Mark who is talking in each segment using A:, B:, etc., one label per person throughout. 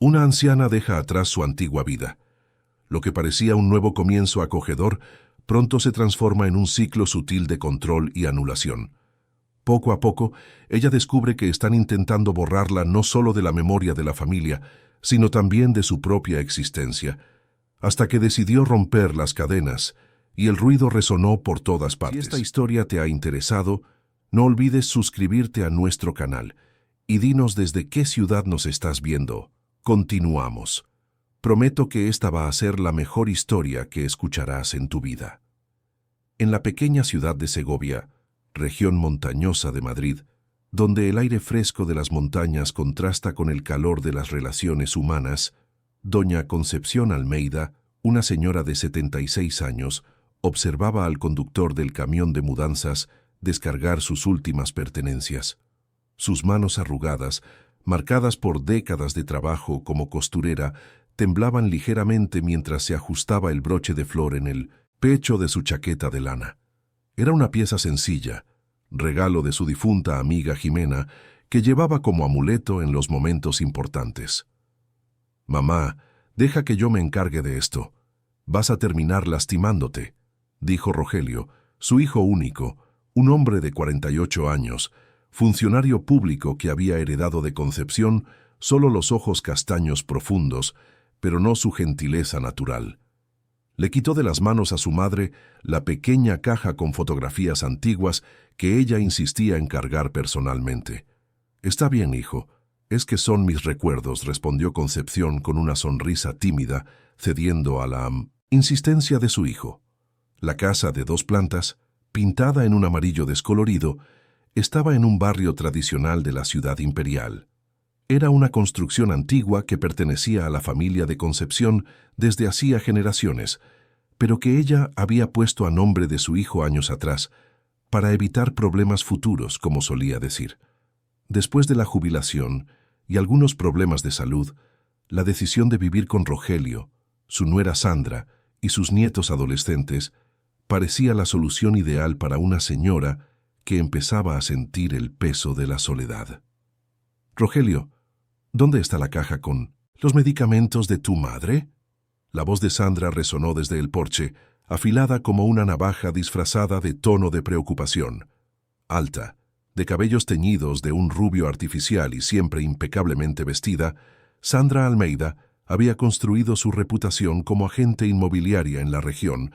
A: Una anciana deja atrás su antigua vida. Lo que parecía un nuevo comienzo acogedor, pronto se transforma en un ciclo sutil de control y anulación. Poco a poco, ella descubre que están intentando borrarla no solo de la memoria de la familia, sino también de su propia existencia, hasta que decidió romper las cadenas, y el ruido resonó por todas partes. Si esta historia te ha interesado, no olvides suscribirte a nuestro canal, y dinos desde qué ciudad nos estás viendo. Continuamos. Prometo que esta va a ser la mejor historia que escucharás en tu vida. En la pequeña ciudad de Segovia, región montañosa de Madrid, donde el aire fresco de las montañas contrasta con el calor de las relaciones humanas, doña Concepción Almeida, una señora de 76 años, observaba al conductor del camión de mudanzas descargar sus últimas pertenencias. Sus manos arrugadas, marcadas por décadas de trabajo como costurera, temblaban ligeramente mientras se ajustaba el broche de flor en el pecho de su chaqueta de lana. Era una pieza sencilla, regalo de su difunta amiga Jimena, que llevaba como amuleto en los momentos importantes. «Mamá, deja que yo me encargue de esto. Vas a terminar lastimándote», dijo Rogelio, su hijo único, un hombre de 48 años, funcionario público que había heredado de Concepción solo los ojos castaños profundos, pero no su gentileza natural. Le quitó de las manos a su madre la pequeña caja con fotografías antiguas que ella insistía en cargar personalmente. «Está bien, hijo. Es que son mis recuerdos», respondió Concepción con una sonrisa tímida, cediendo a la insistencia de su hijo. La casa de 2 plantas, pintada en un amarillo descolorido, estaba en un barrio tradicional de la ciudad imperial. Era una construcción antigua que pertenecía a la familia de Concepción desde hacía generaciones, pero que ella había puesto a nombre de su hijo años atrás, para evitar problemas futuros, como solía decir. Después de la jubilación y algunos problemas de salud, la decisión de vivir con Rogelio, su nuera Sandra y sus nietos adolescentes parecía la solución ideal para una señora que empezaba a sentir el peso de la soledad. «Rogelio, ¿dónde está la caja con los medicamentos de tu madre?». La voz de Sandra resonó desde el porche, afilada como una navaja disfrazada de tono de preocupación. Alta, de cabellos teñidos de un rubio artificial y siempre impecablemente vestida, Sandra Almeida había construido su reputación como agente inmobiliaria en la región,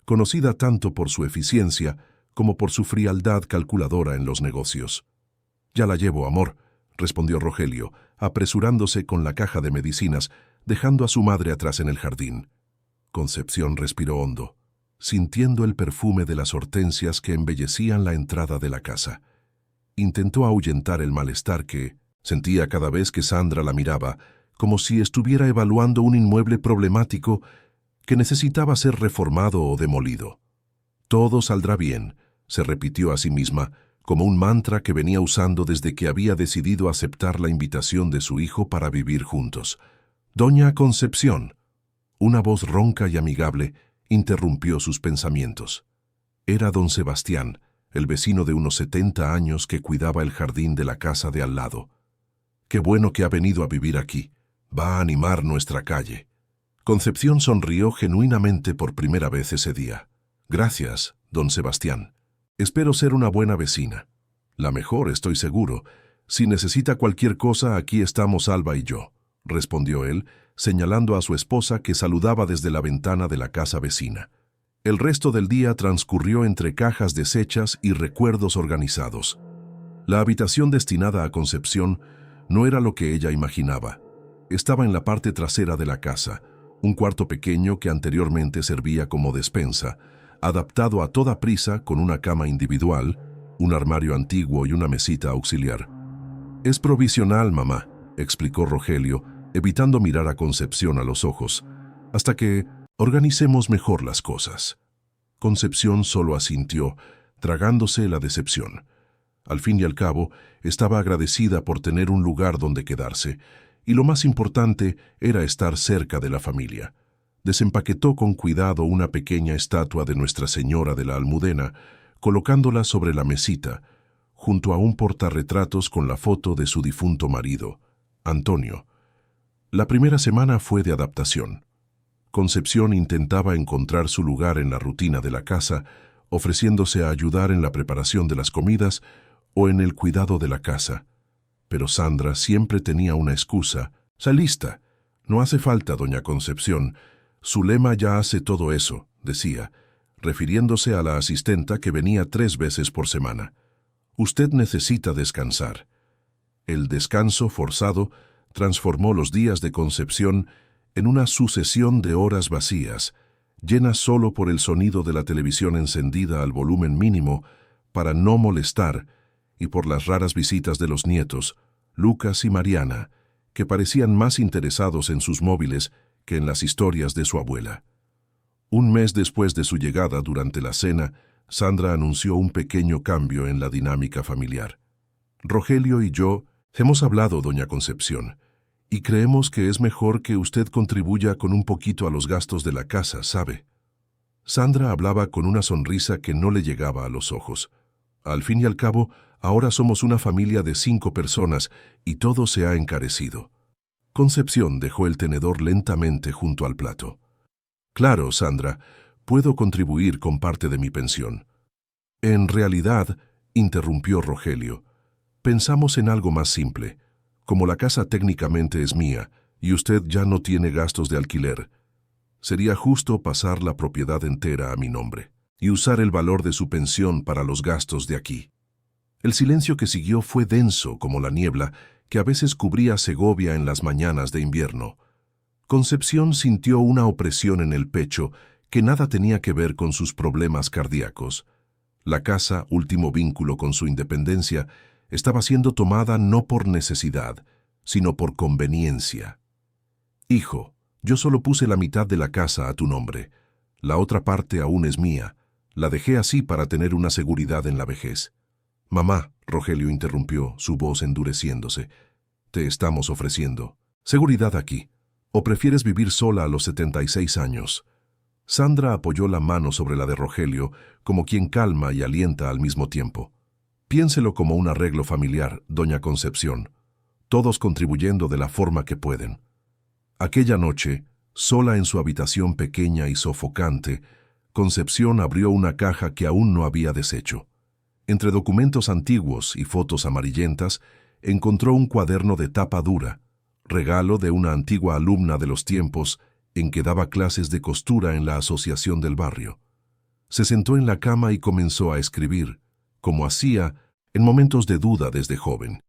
A: conocida tanto por su eficiencia como por su frialdad calculadora en los negocios. «Ya la llevo, amor», respondió Rogelio, apresurándose con la caja de medicinas, dejando a su madre atrás en el jardín. Concepción respiró hondo, sintiendo el perfume de las hortensias que embellecían la entrada de la casa. Intentó ahuyentar el malestar que sentía cada vez que Sandra la miraba, como si estuviera evaluando un inmueble problemático que necesitaba ser reformado o demolido. «Todo saldrá bien», se repitió a sí misma, como un mantra que venía usando desde que había decidido aceptar la invitación de su hijo para vivir juntos. «Doña Concepción», una voz ronca y amigable, interrumpió sus pensamientos. Era don Sebastián, el vecino de unos 70 años que cuidaba el jardín de la casa de al lado. «Qué bueno que ha venido a vivir aquí. Va a animar nuestra calle». Concepción sonrió genuinamente por primera vez ese día. «Gracias, don Sebastián. Espero ser una buena vecina. La mejor, estoy seguro. Si necesita cualquier cosa, aquí estamos Alba y yo», respondió él, señalando a su esposa que saludaba desde la ventana de la casa vecina. El resto del día transcurrió entre cajas deshechas y recuerdos organizados. La habitación destinada a Concepción no era lo que ella imaginaba. Estaba en la parte trasera de la casa, un cuarto pequeño que anteriormente servía como despensa, adaptado a toda prisa con una cama individual, un armario antiguo y una mesita auxiliar. «Es provisional, mamá», explicó Rogelio, evitando mirar a Concepción a los ojos, «hasta que organicemos mejor las cosas». Concepción solo asintió, tragándose la decepción. Al fin y al cabo, estaba agradecida por tener un lugar donde quedarse, y lo más importante era estar cerca de la familia. Desempaquetó con cuidado una pequeña estatua de Nuestra Señora de la Almudena, colocándola sobre la mesita, junto a un portarretratos con la foto de su difunto marido, Antonio. La primera semana fue de adaptación. Concepción intentaba encontrar su lugar en la rutina de la casa, ofreciéndose a ayudar en la preparación de las comidas o en el cuidado de la casa. Pero Sandra siempre tenía una excusa. «Salista. No hace falta, doña Concepción. Su lema ya hace todo eso», decía, refiriéndose a la asistenta que venía 3 veces por semana. «Usted necesita descansar». El descanso forzado transformó los días de Concepción en una sucesión de horas vacías, llenas solo por el sonido de la televisión encendida al volumen mínimo para no molestar y por las raras visitas de los nietos, Lucas y Mariana, que parecían más interesados en sus móviles que en las historias de su abuela. Un mes después de su llegada durante la cena, Sandra anunció un pequeño cambio en la dinámica familiar. «Rogelio y yo hemos hablado, doña Concepción, y creemos que es mejor que usted contribuya con un poquito a los gastos de la casa, ¿sabe?». Sandra hablaba con una sonrisa que no le llegaba a los ojos. «Al fin y al cabo, ahora somos una familia de 5 personas y todo se ha encarecido». Concepción dejó el tenedor lentamente junto al plato. «Claro, Sandra, puedo contribuir con parte de mi pensión». «En realidad», interrumpió Rogelio, «pensamos en algo más simple. Como la casa técnicamente es mía y usted ya no tiene gastos de alquiler, sería justo pasar la propiedad entera a mi nombre y usar el valor de su pensión para los gastos de aquí». El silencio que siguió fue denso como la niebla que a veces cubría Segovia en las mañanas de invierno. Concepción sintió una opresión en el pecho que nada tenía que ver con sus problemas cardíacos. La casa, último vínculo con su independencia, estaba siendo tomada no por necesidad, sino por conveniencia. «Hijo, yo solo puse la mitad de la casa a tu nombre. La otra parte aún es mía. La dejé así para tener una seguridad en la vejez». «Mamá», Rogelio interrumpió, su voz endureciéndose, «te estamos ofreciendo seguridad aquí. ¿O prefieres vivir sola a los 76 años?» Sandra apoyó la mano sobre la de Rogelio, como quien calma y alienta al mismo tiempo. «Piénselo como un arreglo familiar, doña Concepción, todos contribuyendo de la forma que pueden». Aquella noche, sola en su habitación pequeña y sofocante, Concepción abrió una caja que aún no había deshecho. Entre documentos antiguos y fotos amarillentas, encontró un cuaderno de tapa dura, regalo de una antigua alumna de los tiempos en que daba clases de costura en la asociación del barrio. Se sentó en la cama y comenzó a escribir, como hacía en momentos de duda desde joven.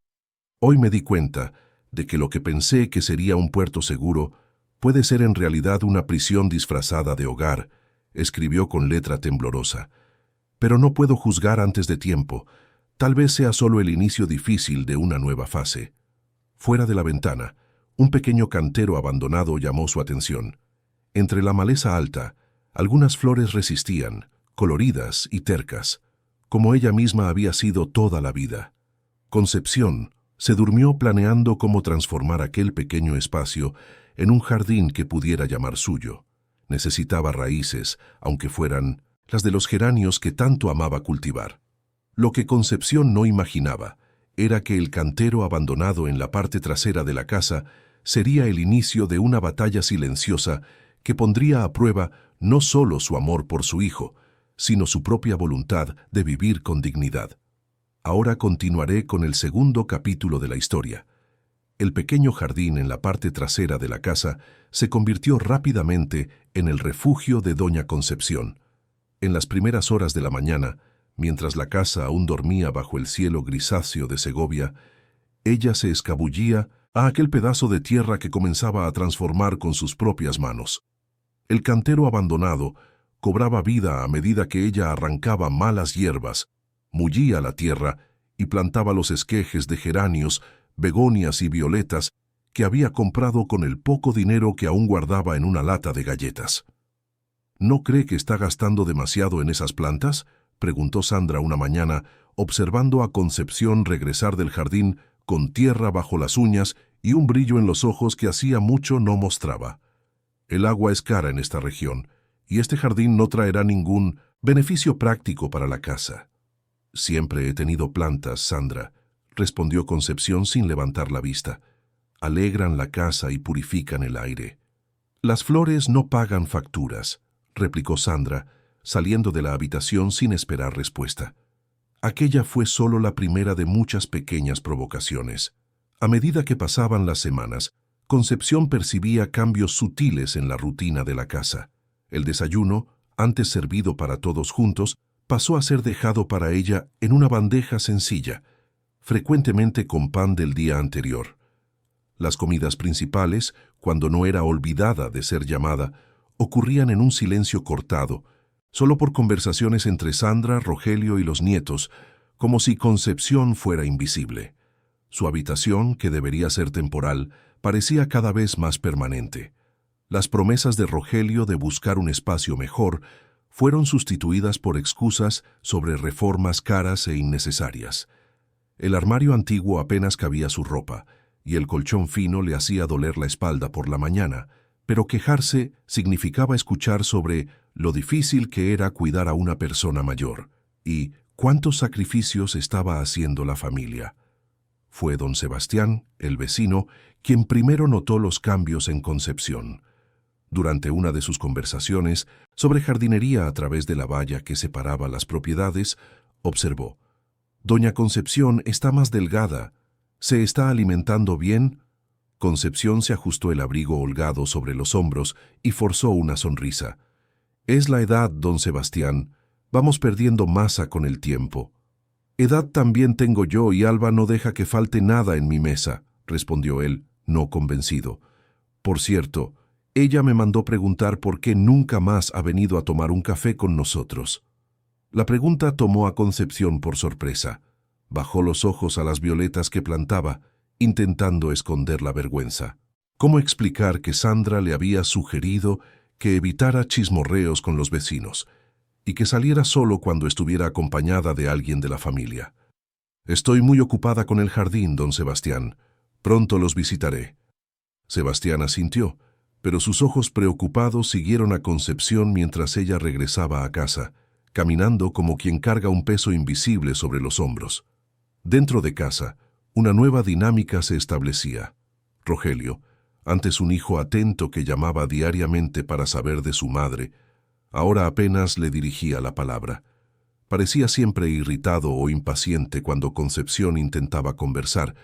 A: «Hoy me di cuenta de que lo que pensé que sería un puerto seguro puede ser en realidad una prisión disfrazada de hogar», escribió con letra temblorosa. «Pero no puedo juzgar antes de tiempo. Tal vez sea solo el inicio difícil de una nueva fase». Fuera de la ventana, un pequeño cantero abandonado llamó su atención. Entre la maleza alta, algunas flores resistían, coloridas y tercas, como ella misma había sido toda la vida. Concepción se durmió planeando cómo transformar aquel pequeño espacio en un jardín que pudiera llamar suyo. Necesitaba raíces, aunque fueran las de los geranios que tanto amaba cultivar. Lo que Concepción no imaginaba era que el cantero abandonado en la parte trasera de la casa sería el inicio de una batalla silenciosa que pondría a prueba no solo su amor por su hijo, sino su propia voluntad de vivir con dignidad. Ahora continuaré con el segundo capítulo de la historia. El pequeño jardín en la parte trasera de la casa se convirtió rápidamente en el refugio de doña Concepción. En las primeras horas de la mañana, mientras la casa aún dormía bajo el cielo grisáceo de Segovia, ella se escabullía a aquel pedazo de tierra que comenzaba a transformar con sus propias manos. El cantero abandonado cobraba vida a medida que ella arrancaba malas hierbas, mullía la tierra y plantaba los esquejes de geranios, begonias y violetas que había comprado con el poco dinero que aún guardaba en una lata de galletas. «¿No cree que está gastando demasiado en esas plantas?», preguntó Sandra una mañana, observando a Concepción regresar del jardín con tierra bajo las uñas y un brillo en los ojos que hacía mucho no mostraba. «El agua es cara en esta región, y este jardín no traerá ningún beneficio práctico para la casa». «Siempre he tenido plantas, Sandra», respondió Concepción sin levantar la vista. alegran la casa y purifican el aire. Las flores no pagan facturas, replicó Sandra, saliendo de la habitación sin esperar respuesta. Aquella fue solo la primera de muchas pequeñas provocaciones. A medida que pasaban las semanas, Concepción percibía cambios sutiles en la rutina de la casa. El desayuno, antes servido para todos juntos, pasó a ser dejado para ella en una bandeja sencilla, frecuentemente con pan del día anterior. Las comidas principales, cuando no era olvidada de ser llamada, ocurrían en un silencio cortado, solo por conversaciones entre Sandra, Rogelio y los nietos, como si Concepción fuera invisible. Su habitación, que debería ser temporal, parecía cada vez más permanente. Las promesas de Rogelio de buscar un espacio mejor fueron sustituidas por excusas sobre reformas caras e innecesarias. El armario antiguo apenas cabía su ropa, y el colchón fino le hacía doler la espalda por la mañana, pero quejarse significaba escuchar sobre lo difícil que era cuidar a una persona mayor, y cuántos sacrificios estaba haciendo la familia. Fue don Sebastián, el vecino, quien primero notó los cambios en Concepción. Durante una de sus conversaciones sobre jardinería a través de la valla que separaba las propiedades, observó: «Doña Concepción está más delgada. ¿Se está alimentando bien?». Concepción se ajustó el abrigo holgado sobre los hombros y forzó una sonrisa. «Es la edad, don Sebastián. Vamos perdiendo masa con el tiempo». «Edad también tengo yo y Alba no deja que falte nada en mi mesa», respondió él, no convencido. «Por cierto, ella me mandó preguntar por qué nunca más ha venido a tomar un café con nosotros». La pregunta tomó a Concepción por sorpresa. Bajó los ojos a las violetas que plantaba, intentando esconder la vergüenza. ¿Cómo explicar que Sandra le había sugerido que evitara chismorreos con los vecinos y que saliera solo cuando estuviera acompañada de alguien de la familia? «Estoy muy ocupada con el jardín, don Sebastián. Pronto los visitaré». Sebastián asintió, pero sus ojos preocupados siguieron a Concepción mientras ella regresaba a casa, caminando como quien carga un peso invisible sobre los hombros. Dentro de casa, una nueva dinámica se establecía. Rogelio, antes un hijo atento que llamaba diariamente para saber de su madre, ahora apenas le dirigía la palabra. Parecía siempre irritado o impaciente cuando Concepción intentaba conversar,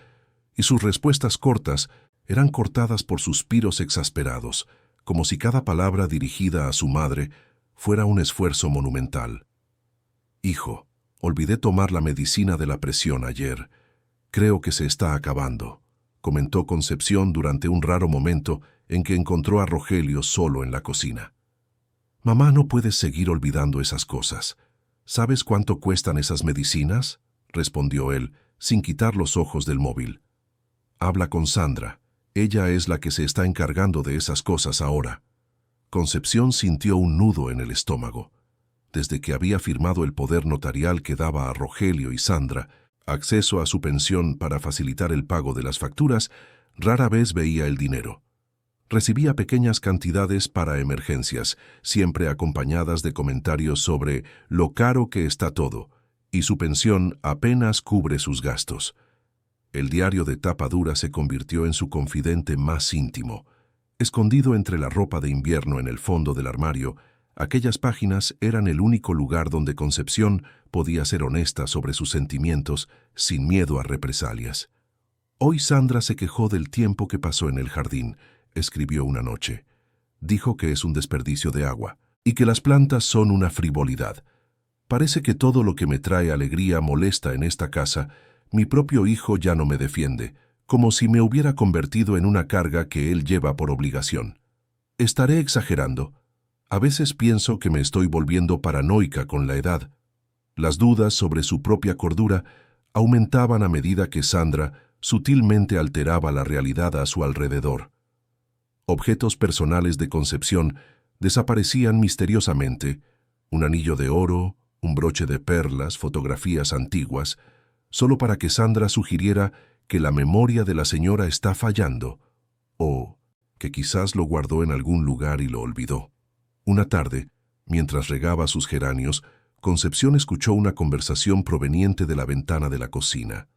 A: y sus respuestas cortas eran cortadas por suspiros exasperados, como si cada palabra dirigida a su madre fuera un esfuerzo monumental. «Hijo, olvidé tomar la medicina de la presión ayer. Creo que se está acabando», comentó Concepción durante un raro momento en que encontró a Rogelio solo en la cocina. «Mamá, no puedes seguir olvidando esas cosas. ¿Sabes cuánto cuestan esas medicinas?», respondió él, sin quitar los ojos del móvil. «Habla con Sandra. Ella es la que se está encargando de esas cosas ahora». Concepción sintió un nudo en el estómago. Desde que había firmado el poder notarial que daba a Rogelio y Sandra acceso a su pensión para facilitar el pago de las facturas, rara vez veía el dinero. Recibía pequeñas cantidades para emergencias, siempre acompañadas de comentarios sobre lo caro que está todo, y su pensión apenas cubre sus gastos. El diario de tapa dura se convirtió en su confidente más íntimo. Escondido entre la ropa de invierno en el fondo del armario, aquellas páginas eran el único lugar donde Concepción podía ser honesta sobre sus sentimientos sin miedo a represalias. «Hoy Sandra se quejó del tiempo que pasó en el jardín», escribió una noche. «Dijo que es un desperdicio de agua y que las plantas son una frivolidad. Parece que todo lo que me trae alegría molesta en esta casa. Mi propio hijo ya no me defiende, como si me hubiera convertido en una carga que él lleva por obligación. Estaré exagerando. A veces pienso que me estoy volviendo paranoica con la edad». Las dudas sobre su propia cordura aumentaban a medida que Sandra sutilmente alteraba la realidad a su alrededor. Objetos personales de Concepción desaparecían misteriosamente: un anillo de oro, un broche de perlas, fotografías antiguas, solo para que Sandra sugiriera que la memoria de la señora está fallando, o que quizás lo guardó en algún lugar y lo olvidó. Una tarde, mientras regaba sus geranios, Concepción escuchó una conversación proveniente de la ventana de la cocina.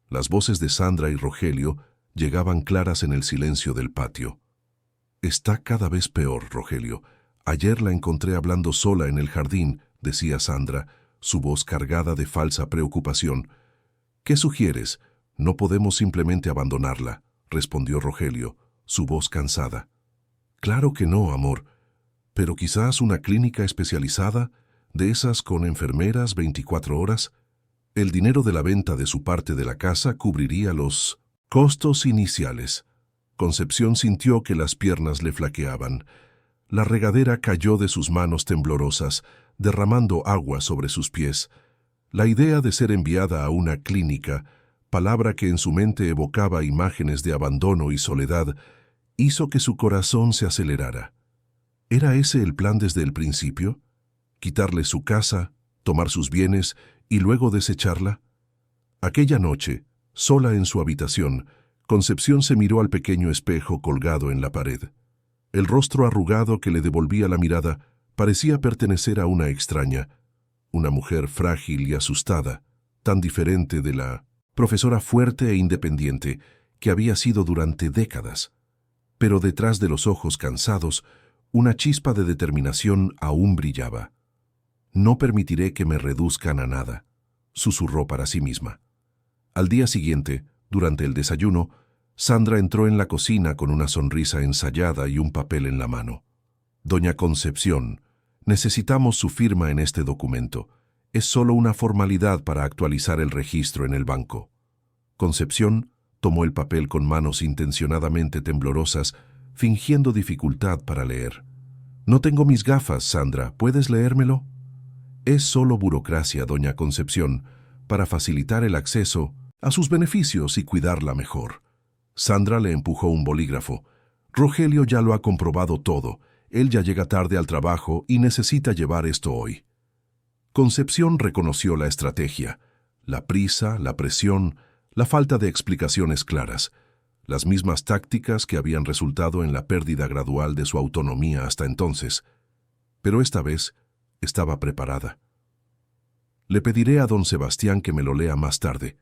A: Las voces de Sandra y Rogelio llegaban claras en el silencio del patio. «Está cada vez peor, Rogelio. Ayer la encontré hablando sola en el jardín», decía Sandra, su voz cargada de falsa preocupación. «¿Qué sugieres? No podemos simplemente abandonarla», respondió Rogelio, su voz cansada. «Claro que no, amor. Pero quizás una clínica especializada, de esas con enfermeras 24 horas. El dinero de la venta de su parte de la casa cubriría los costos iniciales». Concepción sintió que las piernas le flaqueaban. La regadera cayó de sus manos temblorosas, derramando agua sobre sus pies. La idea de ser enviada a una clínica, palabra que en su mente evocaba imágenes de abandono y soledad, hizo que su corazón se acelerara. ¿Era ese el plan desde el principio? ¿Quitarle su casa, tomar sus bienes y luego desecharla? Aquella noche, sola en su habitación, Concepción se miró al pequeño espejo colgado en la pared. El rostro arrugado que le devolvía la mirada parecía pertenecer a una extraña, una mujer frágil y asustada, tan diferente de la profesora fuerte e independiente que había sido durante décadas. Pero detrás de los ojos cansados, una chispa de determinación aún brillaba. «No permitiré que me reduzcan a nada», susurró para sí misma. Al día siguiente, durante el desayuno, Sandra entró en la cocina con una sonrisa ensayada y un papel en la mano. «Doña Concepción, necesitamos su firma en este documento. Es solo una formalidad para actualizar el registro en el banco». Concepción tomó el papel con manos intencionadamente temblorosas, fingiendo dificultad para leer. «No tengo mis gafas, Sandra. ¿Puedes leérmelo?» «Es solo burocracia, doña Concepción, para facilitar el acceso a sus beneficios y cuidarla mejor». Sandra le empujó un bolígrafo. «Rogelio ya lo ha comprobado todo. Él ya llega tarde al trabajo y necesita llevar esto hoy». Concepción reconoció la estrategia, la prisa, la presión, la falta de explicaciones claras, las mismas tácticas que habían resultado en la pérdida gradual de su autonomía hasta entonces. Pero esta vez estaba preparada. «Le pediré a don Sebastián que me lo lea más tarde.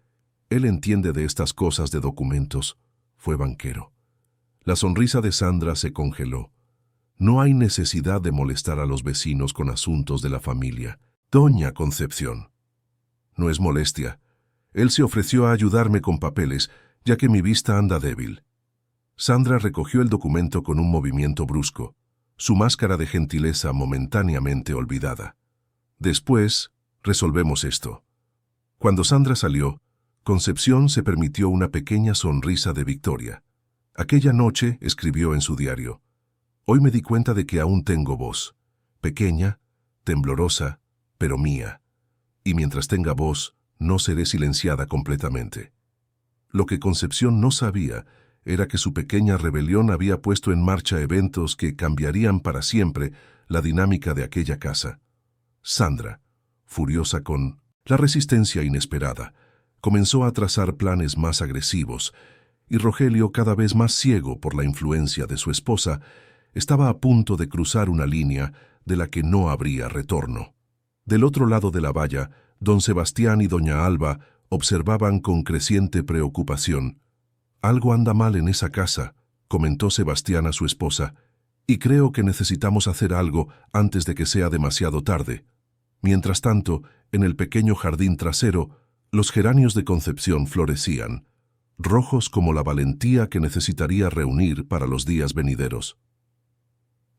A: Él entiende de estas cosas de documentos. Fue banquero». La sonrisa de Sandra se congeló. «No hay necesidad de molestar a los vecinos con asuntos de la familia, doña Concepción». «No es molestia. Él se ofreció a ayudarme con papeles, ya que mi vista anda débil». Sandra recogió el documento con un movimiento brusco, su máscara de gentileza momentáneamente olvidada. «Después, resolvemos esto». Cuando Sandra salió, Concepción se permitió una pequeña sonrisa de victoria. Aquella noche escribió en su diario: «Hoy me di cuenta de que aún tengo voz, pequeña, temblorosa, pero mía. Y mientras tenga voz, no seré silenciada completamente». Lo que Concepción no sabía era que su pequeña rebelión había puesto en marcha eventos que cambiarían para siempre la dinámica de aquella casa. Sandra, furiosa con la resistencia inesperada, comenzó a trazar planes más agresivos, y Rogelio, cada vez más ciego por la influencia de su esposa, estaba a punto de cruzar una línea de la que no habría retorno. Del otro lado de la valla, don Sebastián y doña Alba observaban con creciente preocupación. «Algo anda mal en esa casa», comentó Sebastián a su esposa, «y creo que necesitamos hacer algo antes de que sea demasiado tarde». Mientras tanto, en el pequeño jardín trasero, los geranios de Concepción florecían, rojos como la valentía que necesitaría reunir para los días venideros.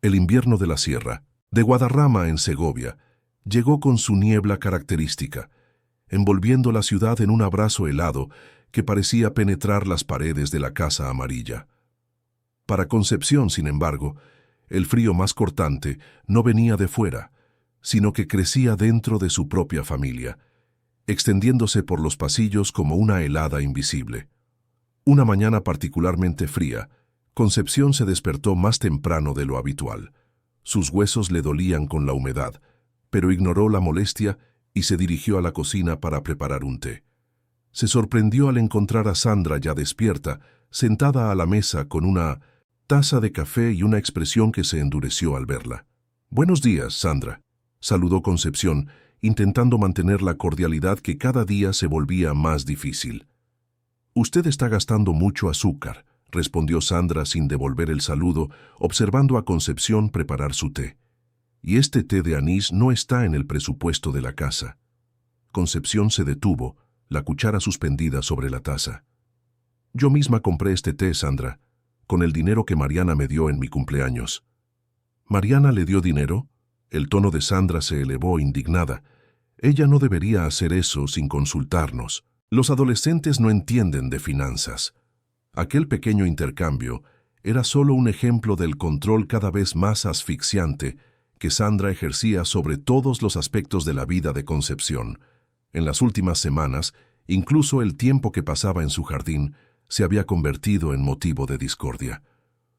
A: El invierno de la sierra, de Guadarrama en Segovia, llegó con su niebla característica, envolviendo la ciudad en un abrazo helado que parecía penetrar las paredes de la casa amarilla. Para Concepción, sin embargo, el frío más cortante no venía de fuera, sino que crecía dentro de su propia familia, extendiéndose por los pasillos como una helada invisible. Una mañana particularmente fría, Concepción se despertó más temprano de lo habitual. Sus huesos le dolían con la humedad, pero ignoró la molestia y se dirigió a la cocina para preparar un té. Se sorprendió al encontrar a Sandra ya despierta, sentada a la mesa con una taza de café y una expresión que se endureció al verla. «Buenos días, Sandra», saludó Concepción, intentando mantener la cordialidad que cada día se volvía más difícil. Usted está gastando mucho azúcar, respondió Sandra sin devolver el saludo, observando a Concepción preparar su té. Y este té de anís no está en el presupuesto de la casa. Concepción se detuvo, la cuchara suspendida sobre la taza. Yo misma compré este té, Sandra, con el dinero que Mariana me dio en mi cumpleaños. ¿Mariana le dio dinero? El tono de Sandra se elevó indignada. Ella no debería hacer eso sin consultarnos. Los adolescentes no entienden de finanzas. Aquel pequeño intercambio era solo un ejemplo del control cada vez más asfixiante que Sandra ejercía sobre todos los aspectos de la vida de Concepción. En las últimas semanas, incluso el tiempo que pasaba en su jardín se había convertido en motivo de discordia.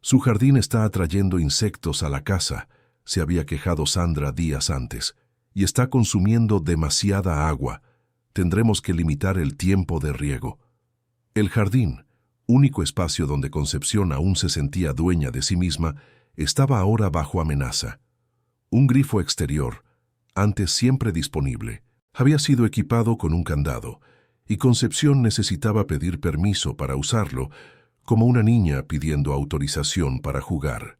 A: Su jardín está atrayendo insectos a la casa, se había quejado Sandra días antes, y está consumiendo demasiada agua. Tendremos que limitar el tiempo de riego. El jardín, único espacio donde Concepción aún se sentía dueña de sí misma, estaba ahora bajo amenaza. Un grifo exterior, antes siempre disponible, había sido equipado con un candado, y Concepción necesitaba pedir permiso para usarlo, como una niña pidiendo autorización para jugar.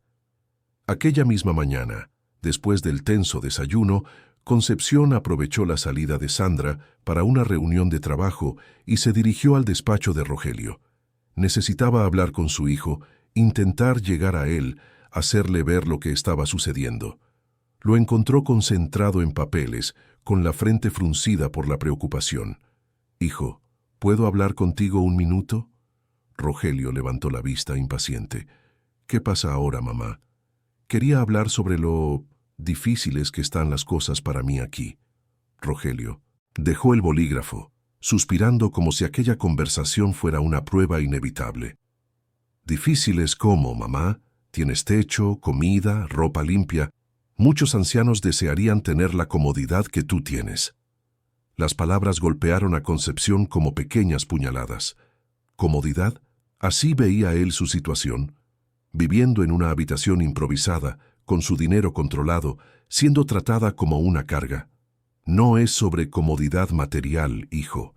A: Aquella misma mañana, después del tenso desayuno, Concepción aprovechó la salida de Sandra para una reunión de trabajo y se dirigió al despacho de Rogelio. Necesitaba hablar con su hijo, intentar llegar a él, hacerle ver lo que estaba sucediendo. Lo encontró concentrado en papeles, con la frente fruncida por la preocupación. «Hijo, ¿puedo hablar contigo un minuto?» Rogelio levantó la vista impaciente. «¿Qué pasa ahora, mamá?» «Quería hablar sobre lo difíciles que están las cosas para mí aquí». Rogelio dejó el bolígrafo, suspirando como si aquella conversación fuera una prueba inevitable. «¿Difíciles cómo, mamá? Tienes techo, comida, ropa limpia. Muchos ancianos desearían tener la comodidad que tú tienes». Las palabras golpearon a Concepción como pequeñas puñaladas. ¿Comodidad? Así veía él su situación. Viviendo en una habitación improvisada, con su dinero controlado, siendo tratada como una carga. No es sobre comodidad material, hijo.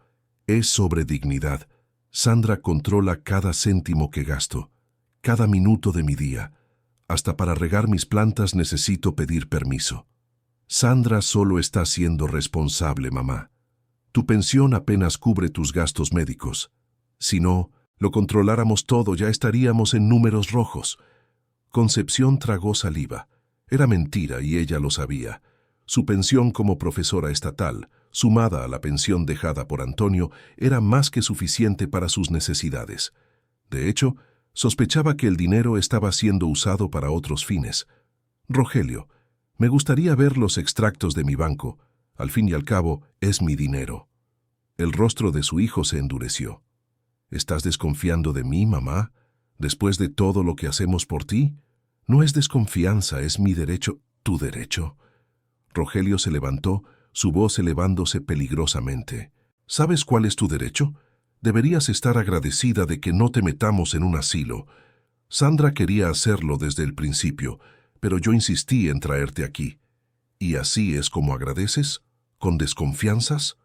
A: Es sobre dignidad. Sandra controla cada céntimo que gasto, cada minuto de mi día. Hasta para regar mis plantas necesito pedir permiso. Sandra solo está siendo responsable, mamá. Tu pensión apenas cubre tus gastos médicos. Si no lo controláramos todo, ya estaríamos en números rojos. Concepción tragó saliva. Era mentira y ella lo sabía. Su pensión como profesora estatal, sumada a la pensión dejada por Antonio, era más que suficiente para sus necesidades. De hecho, sospechaba que el dinero estaba siendo usado para otros fines. «Rogelio, me gustaría ver los extractos de mi banco. Al fin y al cabo, es mi dinero». El rostro de su hijo se endureció. «¿Estás desconfiando de mí, mamá? Después de todo lo que hacemos por ti? No es desconfianza, es mi derecho». «¿Tu derecho?» Rogelio se levantó, su voz elevándose peligrosamente. «¿Sabes cuál es tu derecho? Deberías estar agradecida de que no te metamos en un asilo. Sandra quería hacerlo desde el principio, pero yo insistí en traerte aquí. ¿Y así es como agradeces? ¿Con desconfianzas?»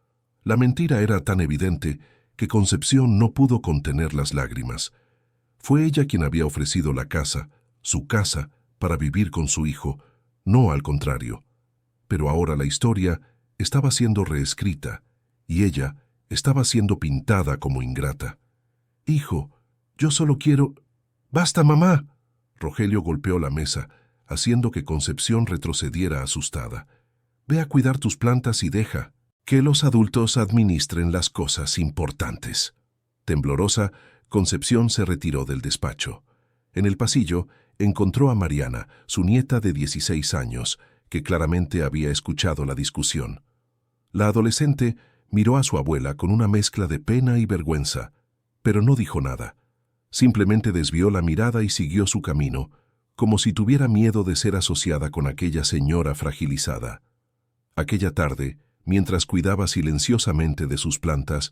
A: La mentira era tan evidente que Concepción no pudo contener las lágrimas. Fue ella quien había ofrecido la casa, su casa, para vivir con su hijo, no al contrario. Pero ahora la historia estaba siendo reescrita, y ella estaba siendo pintada como ingrata. «Hijo, yo solo quiero...» «¡Basta, mamá!» Rogelio golpeó la mesa, haciendo que Concepción retrocediera asustada. «Ve a cuidar tus plantas y deja que los adultos administren las cosas importantes». Temblorosa, Concepción se retiró del despacho. En el pasillo encontró a Mariana, su nieta de 16 años, que claramente había escuchado la discusión. La adolescente miró a su abuela con una mezcla de pena y vergüenza, pero no dijo nada. Simplemente desvió la mirada y siguió su camino, como si tuviera miedo de ser asociada con aquella señora fragilizada. Aquella tarde, mientras cuidaba silenciosamente de sus plantas,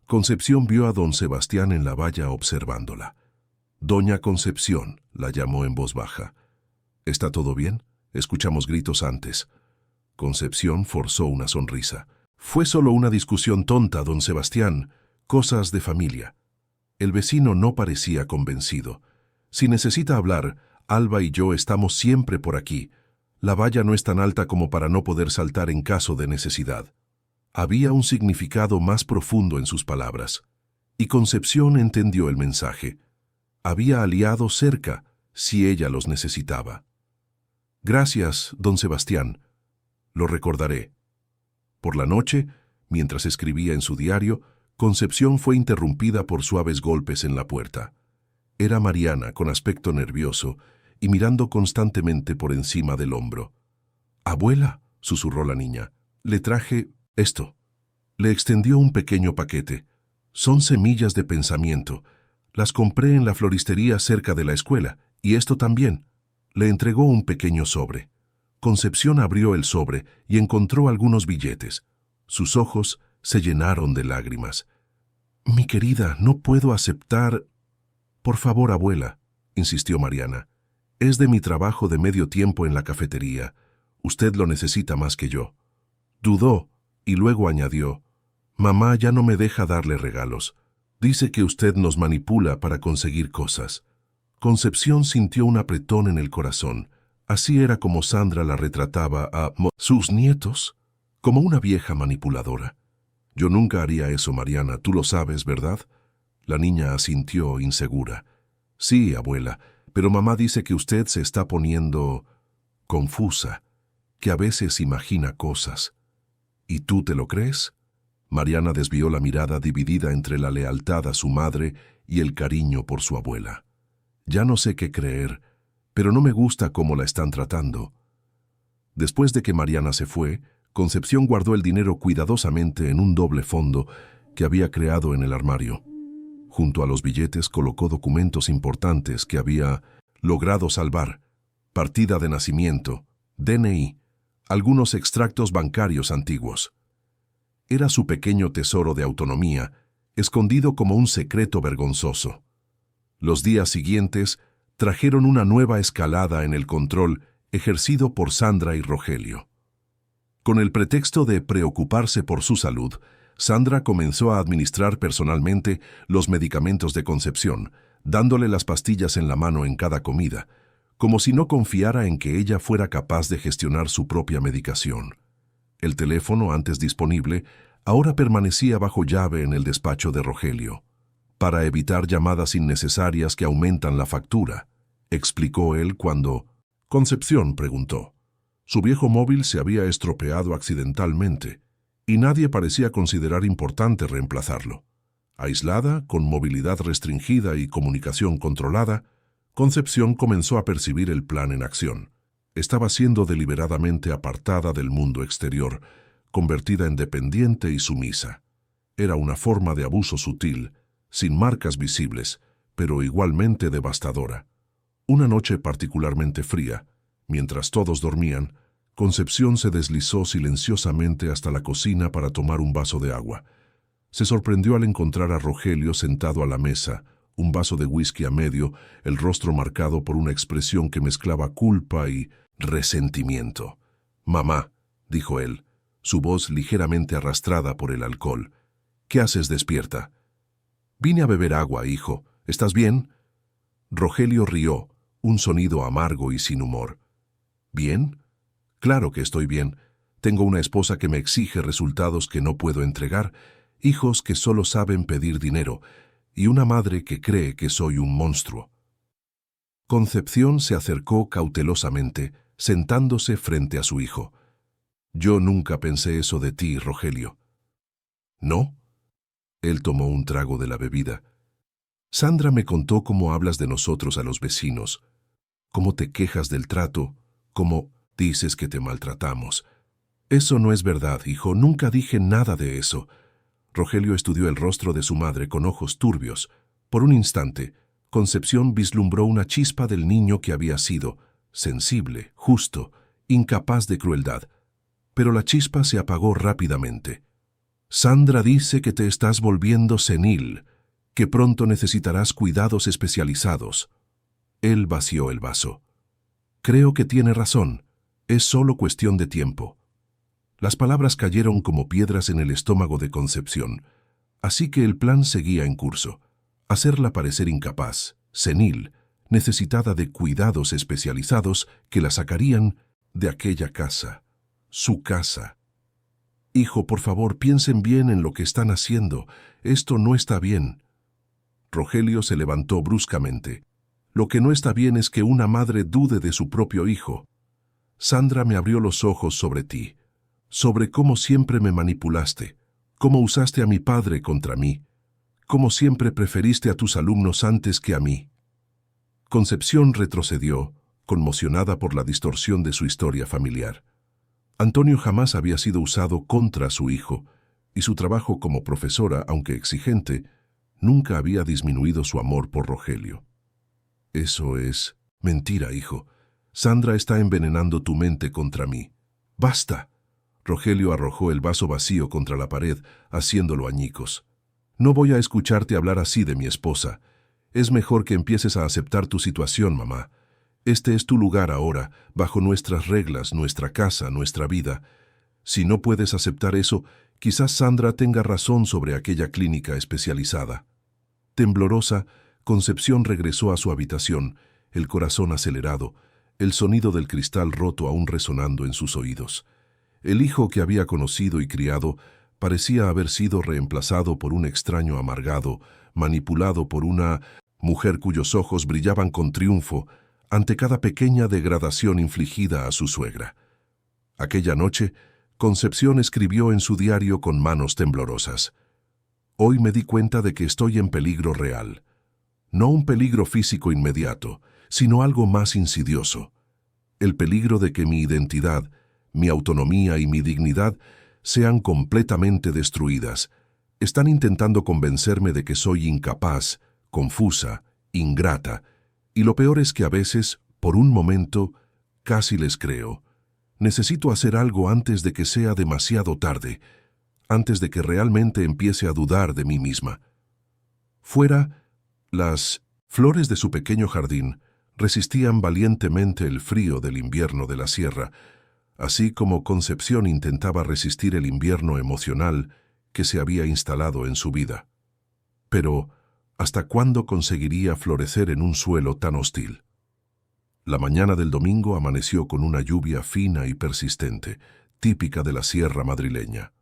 A: Concepción vio a don Sebastián en la valla observándola. «Doña Concepción», la llamó en voz baja. «¿Está todo bien?» Escuchamos gritos antes. Concepción forzó una sonrisa. «Fue solo una discusión tonta, don Sebastián. Cosas de familia». El vecino no parecía convencido. Si necesita hablar, Alba y yo estamos siempre por aquí. La valla no es tan alta como para no poder saltar en caso de necesidad. Había un significado más profundo en sus palabras. Y Concepción entendió el mensaje. Había aliados cerca, si ella los necesitaba. Gracias, don Sebastián. Lo recordaré. Por la noche, mientras escribía en su diario, Concepción fue interrumpida por suaves golpes en la puerta. Era Mariana, con aspecto nervioso, y mirando constantemente por encima del hombro. «Abuela», susurró la niña, «le traje esto». Le extendió un pequeño paquete. «Son semillas de pensamiento. Las compré en la floristería cerca de la escuela, y esto también». Le entregó un pequeño sobre. Concepción abrió el sobre y encontró algunos billetes. Sus ojos se llenaron de lágrimas. «Mi querida, no puedo aceptar...» «Por favor, abuela», insistió Mariana. «Es de mi trabajo de medio tiempo en la cafetería. Usted lo necesita más que yo». Dudó y luego añadió: «Mamá ya no me deja darle regalos. Dice que usted nos manipula para conseguir cosas». Concepción sintió un apretón en el corazón. Así era como Sandra la retrataba a sus nietos, como una vieja manipuladora. «Yo nunca haría eso, Mariana, tú lo sabes, ¿verdad?». La niña asintió insegura. «Sí, abuela, pero mamá dice que usted se está poniendo confusa, que a veces imagina cosas». «¿Y tú te lo crees?». Mariana desvió la mirada dividida entre la lealtad a su madre y el cariño por su abuela. «Ya no sé qué creer, pero no me gusta cómo la están tratando». Después de que Mariana se fue, Concepción guardó el dinero cuidadosamente en un doble fondo que había creado en el armario. Junto a los billetes colocó documentos importantes que había logrado salvar: partida de nacimiento, DNI, algunos extractos bancarios antiguos. Era su pequeño tesoro de autonomía, escondido como un secreto vergonzoso. Los días siguientes trajeron una nueva escalada en el control ejercido por Sandra y Rogelio. Con el pretexto de preocuparse por su salud, Sandra comenzó a administrar personalmente los medicamentos de Concepción, dándole las pastillas en la mano en cada comida, como si no confiara en que ella fuera capaz de gestionar su propia medicación. El teléfono, antes disponible, ahora permanecía bajo llave en el despacho de Rogelio. «Para evitar llamadas innecesarias que aumentan la factura», explicó él cuando Concepción preguntó. Su viejo móvil se había estropeado accidentalmente y nadie parecía considerar importante reemplazarlo. Aislada, con movilidad restringida y comunicación controlada, Concepción comenzó a percibir el plan en acción. Estaba siendo deliberadamente apartada del mundo exterior, convertida en dependiente y sumisa. Era una forma de abuso sutil, sin marcas visibles, pero igualmente devastadora. Una noche particularmente fría, mientras todos dormían, Concepción se deslizó silenciosamente hasta la cocina para tomar un vaso de agua. Se sorprendió al encontrar a Rogelio sentado a la mesa, un vaso de whisky a medio, el rostro marcado por una expresión que mezclaba culpa y resentimiento. «Mamá», dijo él, su voz ligeramente arrastrada por el alcohol, «¿qué haces despierta?». «Vine a beber agua, hijo. ¿Estás bien?». Rogelio rió, un sonido amargo y sin humor. «¿Bien? Claro que estoy bien. Tengo una esposa que me exige resultados que no puedo entregar, hijos que solo saben pedir dinero, y una madre que cree que soy un monstruo». Concepción se acercó cautelosamente, sentándose frente a su hijo. «Yo nunca pensé eso de ti, Rogelio». «¿No?». Él tomó un trago de la bebida. «Sandra me contó cómo hablas de nosotros a los vecinos, cómo te quejas del trato, cómo dices que te maltratamos». «Eso no es verdad, hijo, nunca dije nada de eso». Rogelio estudió el rostro de su madre con ojos turbios. Por un instante, Concepción vislumbró una chispa del niño que había sido, sensible, justo, incapaz de crueldad. Pero la chispa se apagó rápidamente. «Sandra dice que te estás volviendo senil, que pronto necesitarás cuidados especializados». Él vació el vaso. «Creo que tiene razón. Es solo cuestión de tiempo». Las palabras cayeron como piedras en el estómago de Concepción. Así que el plan seguía en curso. hacerla parecer incapaz, senil, necesitada de cuidados especializados que la sacarían de aquella casa, su casa. Hijo, por favor, piensen bien en lo que están haciendo. Esto no está bien. Rogelio se levantó bruscamente. Lo que no está bien es que una madre dude de su propio hijo. Sandra me abrió los ojos sobre ti, sobre cómo siempre me manipulaste, cómo usaste a mi padre contra mí, cómo siempre preferiste a tus alumnos antes que a mí. Concepción retrocedió, conmocionada por la distorsión de su historia familiar. Antonio jamás había sido usado contra su hijo, y su trabajo como profesora, aunque exigente, nunca había disminuido su amor por Rogelio. Eso es mentira, hijo. Sandra está envenenando tu mente contra mí. ¡Basta! Rogelio arrojó el vaso vacío contra la pared, haciéndolo añicos. No voy a escucharte hablar así de mi esposa. Es mejor que empieces a aceptar tu situación, mamá. Este es tu lugar ahora, bajo nuestras reglas, nuestra casa, nuestra vida. Si no puedes aceptar eso, quizás Sandra tenga razón sobre aquella clínica especializada. Temblorosa, Concepción regresó a su habitación, el corazón acelerado, el sonido del cristal roto aún resonando en sus oídos. El hijo que había conocido y criado parecía haber sido reemplazado por un extraño amargado, manipulado por una mujer cuyos ojos brillaban con triunfo ante cada pequeña degradación infligida a su suegra. Aquella noche, Concepción escribió en su diario con manos temblorosas: «Hoy me di cuenta de que estoy en peligro real. No un peligro físico inmediato, sino algo más insidioso. El peligro de que mi identidad, mi autonomía y mi dignidad sean completamente destruidas. Están intentando convencerme de que soy incapaz, confusa, ingrata, y lo peor es que a veces, por un momento, casi les creo. Necesito hacer algo antes de que sea demasiado tarde, antes de que realmente empiece a dudar de mí misma». Fuera, las flores de su pequeño jardín resistían valientemente el frío del invierno de la sierra, así como Concepción intentaba resistir el invierno emocional que se había instalado en su vida. Pero, ¿hasta cuándo conseguiría florecer en un suelo tan hostil? La mañana del domingo amaneció con una lluvia fina y persistente, típica de la sierra madrileña.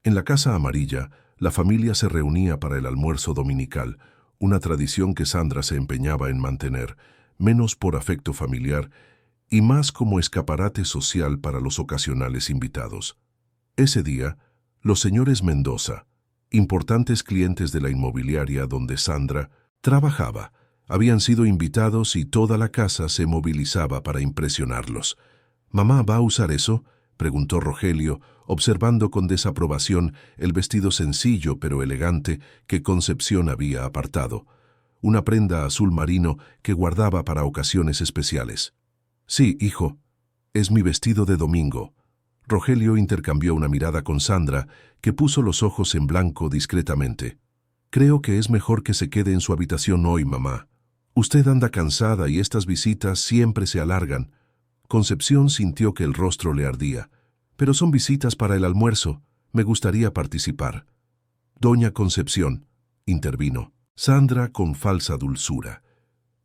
A: En la casa amarilla, la familia se reunía para el almuerzo dominical, una tradición que Sandra se empeñaba en mantener, menos por afecto familiar y más como escaparate social para los ocasionales invitados. Ese día, los señores Mendoza, importantes clientes de la inmobiliaria donde Sandra trabajaba, habían sido invitados y toda la casa se movilizaba para impresionarlos. «¿Mamá va a usar eso?», preguntó Rogelio, observando con desaprobación el vestido sencillo pero elegante que Concepción había apartado, una prenda azul marino que guardaba para ocasiones especiales. «Sí, hijo, es mi vestido de domingo». Rogelio intercambió una mirada con Sandra, que puso los ojos en blanco discretamente. «Creo que es mejor que se quede en su habitación hoy, mamá. Usted anda cansada y estas visitas siempre se alargan». Concepción sintió que el rostro le ardía. «Pero son visitas para el almuerzo. Me gustaría participar». «Doña Concepción», intervino Sandra con falsa dulzura,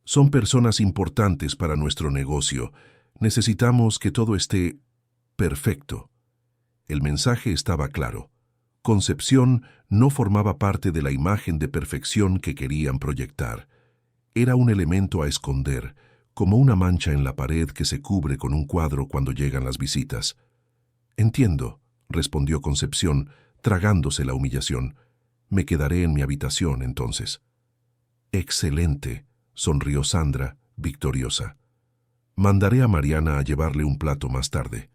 A: «son personas importantes para nuestro negocio. Necesitamos que todo esté perfecto». El mensaje estaba claro. Concepción no formaba parte de la imagen de perfección que querían proyectar. Era un elemento a esconder, como una mancha en la pared que se cubre con un cuadro cuando llegan las visitas. «Entiendo», respondió Concepción, tragándose la humillación. «Me quedaré en mi habitación, entonces». «Excelente», sonrió Sandra, victoriosa. «Mandaré a Mariana a llevarle un plato más tarde».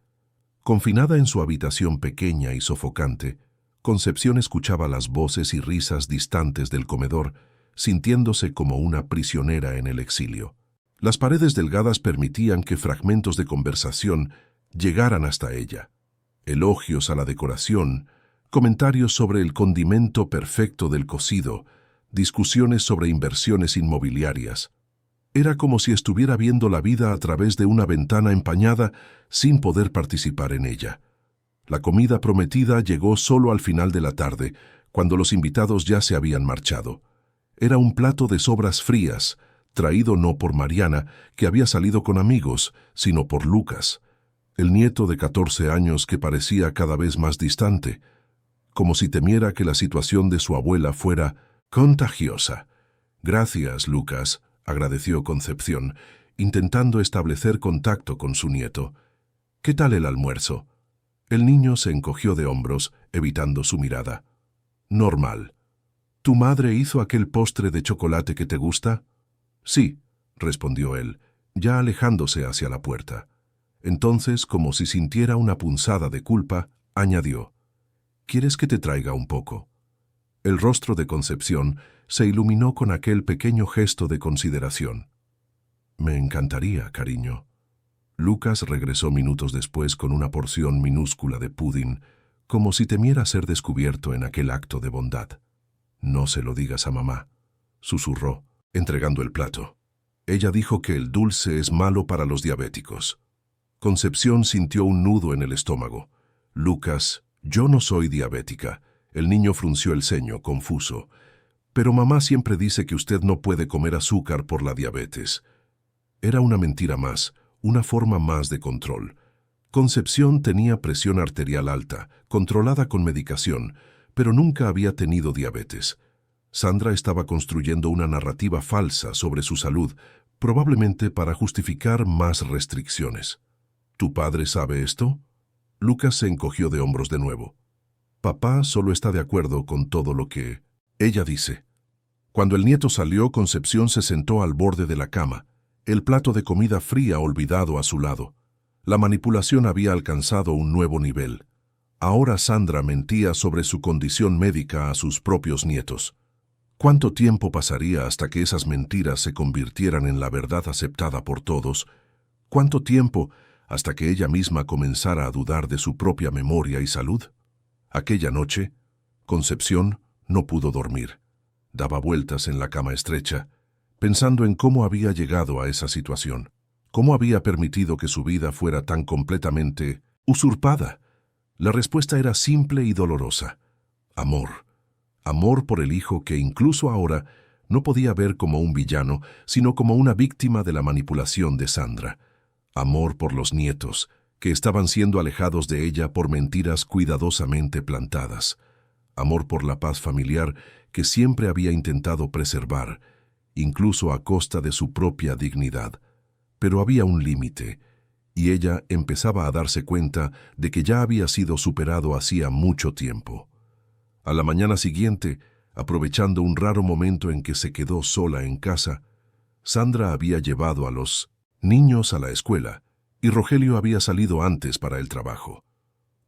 A: Confinada en su habitación pequeña y sofocante, Concepción escuchaba las voces y risas distantes del comedor, sintiéndose como una prisionera en el exilio. Las paredes delgadas permitían que fragmentos de conversación llegaran hasta ella. Elogios a la decoración, comentarios sobre el condimento perfecto del cocido, discusiones sobre inversiones inmobiliarias. Era como si estuviera viendo la vida a través de una ventana empañada sin poder participar en ella. La comida prometida llegó solo al final de la tarde, cuando los invitados ya se habían marchado. Era un plato de sobras frías, traído no por Mariana, que había salido con amigos, sino por Lucas, el nieto de 14 años que parecía cada vez más distante, como si temiera que la situación de su abuela fuera contagiosa. «Gracias, Lucas», agradeció Concepción, intentando establecer contacto con su nieto. «¿Qué tal el almuerzo?» El niño se encogió de hombros, evitando su mirada. «Normal. ¿Tu madre hizo aquel postre de chocolate que te gusta?» «Sí», respondió él, ya alejándose hacia la puerta. Entonces, como si sintiera una punzada de culpa, añadió: «¿Quieres que te traiga un poco?» El rostro de Concepción se iluminó con aquel pequeño gesto de consideración. «Me encantaría, cariño». Lucas regresó minutos después con una porción minúscula de pudín, como si temiera ser descubierto en aquel acto de bondad. «No se lo digas a mamá», susurró, entregando el plato. «Ella dijo que el dulce es malo para los diabéticos». Concepción sintió un nudo en el estómago. «Lucas, yo no soy diabética». El niño frunció el ceño, confuso. «Pero mamá siempre dice que usted no puede comer azúcar por la diabetes». Era una mentira más, una forma más de control. Concepción tenía presión arterial alta, controlada con medicación, pero nunca había tenido diabetes. Sandra estaba construyendo una narrativa falsa sobre su salud, probablemente para justificar más restricciones. «¿Tu padre sabe esto?» Lucas se encogió de hombros de nuevo. «Papá solo está de acuerdo con todo lo que ella dice». Cuando el nieto salió, Concepción se sentó al borde de la cama, el plato de comida fría olvidado a su lado. La manipulación había alcanzado un nuevo nivel. Ahora Sandra mentía sobre su condición médica a sus propios nietos. ¿Cuánto tiempo pasaría hasta que esas mentiras se convirtieran en la verdad aceptada por todos? ¿Cuánto tiempo hasta que ella misma comenzara a dudar de su propia memoria y salud? Aquella noche, Concepción no pudo dormir. Daba vueltas en la cama estrecha, pensando en cómo había llegado a esa situación, cómo había permitido que su vida fuera tan completamente usurpada. La respuesta era simple y dolorosa: amor. Amor por el hijo que incluso ahora no podía ver como un villano, sino como una víctima de la manipulación de Sandra. Amor por los nietos, que estaban siendo alejados de ella por mentiras cuidadosamente plantadas. Amor por la paz familiar que siempre había intentado preservar, incluso a costa de su propia dignidad. Pero había un límite, y ella empezaba a darse cuenta de que ya había sido superado hacía mucho tiempo. A la mañana siguiente, aprovechando un raro momento en que se quedó sola en casa, Sandra había llevado a los niños a la escuela, y Rogelio había salido antes para el trabajo.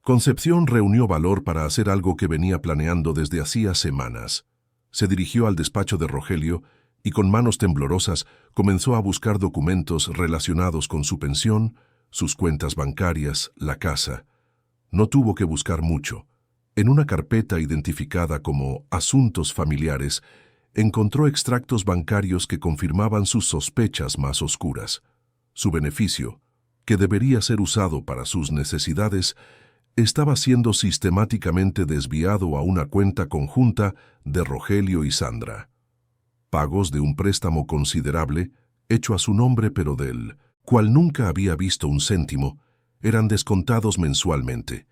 A: Concepción reunió valor para hacer algo que venía planeando desde hacía semanas. Se dirigió al despacho de Rogelio y con manos temblorosas comenzó a buscar documentos relacionados con su pensión, sus cuentas bancarias, la casa. No tuvo que buscar mucho. En una carpeta identificada como Asuntos Familiares, encontró extractos bancarios que confirmaban sus sospechas más oscuras. Su beneficio, que debería ser usado para sus necesidades, estaba siendo sistemáticamente desviado a una cuenta conjunta de Rogelio y Sandra. Pagos de un préstamo considerable, hecho a su nombre pero del cual nunca había visto un céntimo, eran descontados mensualmente.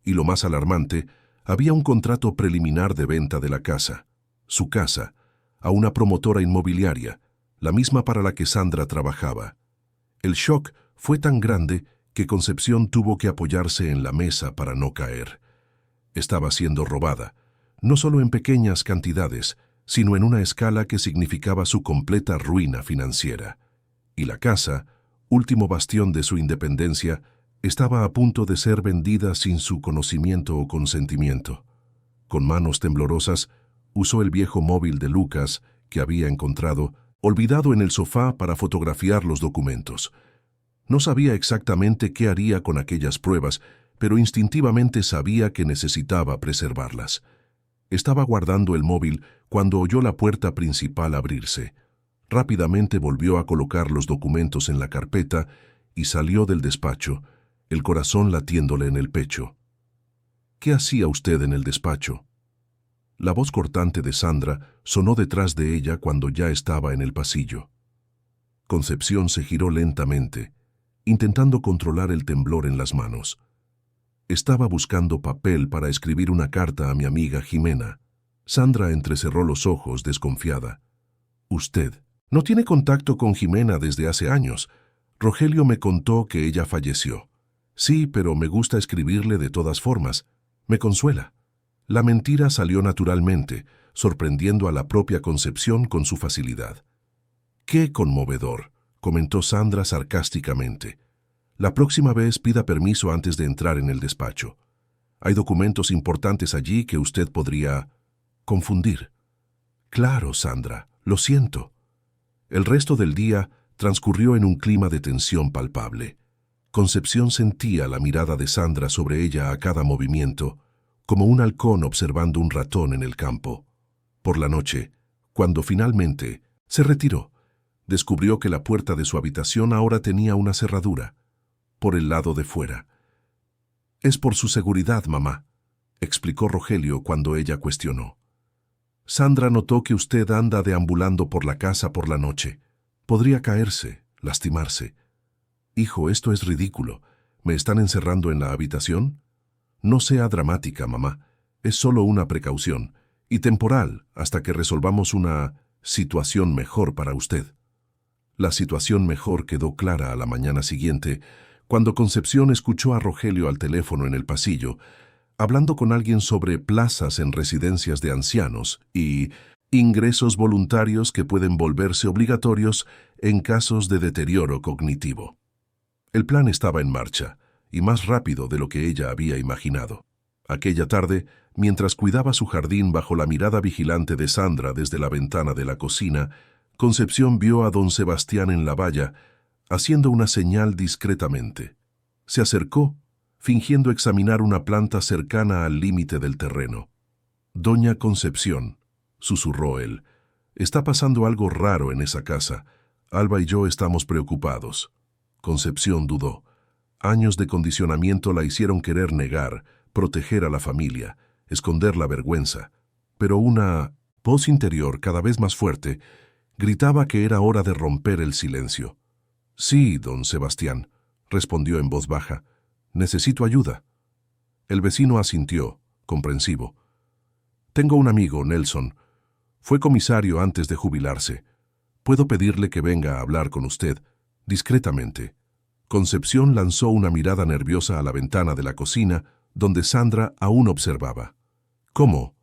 A: Y lo más alarmante, había un contrato preliminar de venta de la casa, su casa, a una promotora inmobiliaria, la misma para la que Sandra trabajaba. El shock fue tan grande que Concepción tuvo que apoyarse en la mesa para no caer. Estaba siendo robada, no solo en pequeñas cantidades, sino en una escala que significaba su completa ruina financiera. Y la casa, último bastión de su independencia, estaba a punto de ser vendida sin su conocimiento o consentimiento. Con manos temblorosas, usó el viejo móvil de Lucas que había encontrado, olvidado en el sofá para fotografiar los documentos. No sabía exactamente qué haría con aquellas pruebas, pero instintivamente sabía que necesitaba preservarlas. Estaba guardando el móvil cuando oyó la puerta principal abrirse. Rápidamente volvió a colocar los documentos en la carpeta y salió del despacho, el corazón latiéndole en el pecho. «¿Qué hacía usted en el despacho?». La voz cortante de Sandra sonó detrás de ella cuando ya estaba en el pasillo. Concepción se giró lentamente, intentando controlar el temblor en las manos. Estaba buscando papel para escribir una carta a mi amiga Jimena. Sandra entrecerró los ojos, desconfiada. «Usted no tiene contacto con Jimena desde hace años. Rogelio me contó que ella falleció. Sí, pero me gusta escribirle de todas formas. Me consuela». La mentira salió naturalmente, sorprendiendo a la propia Concepción con su facilidad. «Qué conmovedor», comentó Sandra sarcásticamente. «La próxima vez pida permiso antes de entrar en el despacho. Hay documentos importantes allí que usted podría confundir». «Claro, Sandra, lo siento». El resto del día transcurrió en un clima de tensión palpable. Concepción sentía la mirada de Sandra sobre ella a cada movimiento, como un halcón observando un ratón en el campo. Por la noche, cuando finalmente se retiró, descubrió que la puerta de su habitación ahora tenía una cerradura, por el lado de fuera. «Es por su seguridad, mamá», explicó Rogelio cuando ella cuestionó. «Sandra notó que usted anda deambulando por la casa por la noche. Podría caerse, lastimarse». «Hijo, esto es ridículo. ¿Me están encerrando en la habitación?» «No sea dramática, mamá. Es solo una precaución, y temporal, hasta que resolvamos una situación mejor para usted». La situación mejor quedó clara a la mañana siguiente, cuando Concepción escuchó a Rogelio al teléfono en el pasillo, hablando con alguien sobre plazas en residencias de ancianos y ingresos voluntarios que pueden volverse obligatorios en casos de deterioro cognitivo. El plan estaba en marcha, y más rápido de lo que ella había imaginado. Aquella tarde, mientras cuidaba su jardín bajo la mirada vigilante de Sandra desde la ventana de la cocina, Concepción vio a don Sebastián en la valla, haciendo una señal discretamente. Se acercó, fingiendo examinar una planta cercana al límite del terreno. «Doña Concepción», susurró él, «está pasando algo raro en esa casa. Alba y yo estamos preocupados». Concepción dudó. Años de condicionamiento la hicieron querer negar, proteger a la familia, esconder la vergüenza. Pero una voz interior cada vez más fuerte gritaba que era hora de romper el silencio. «Sí, don Sebastián», respondió en voz baja. «Necesito ayuda». El vecino asintió, comprensivo. «Tengo un amigo, Nelson. Fue comisario antes de jubilarse. Puedo pedirle que venga a hablar con usted, discretamente». Concepción lanzó una mirada nerviosa a la ventana de la cocina, donde Sandra aún observaba. «¿Cómo?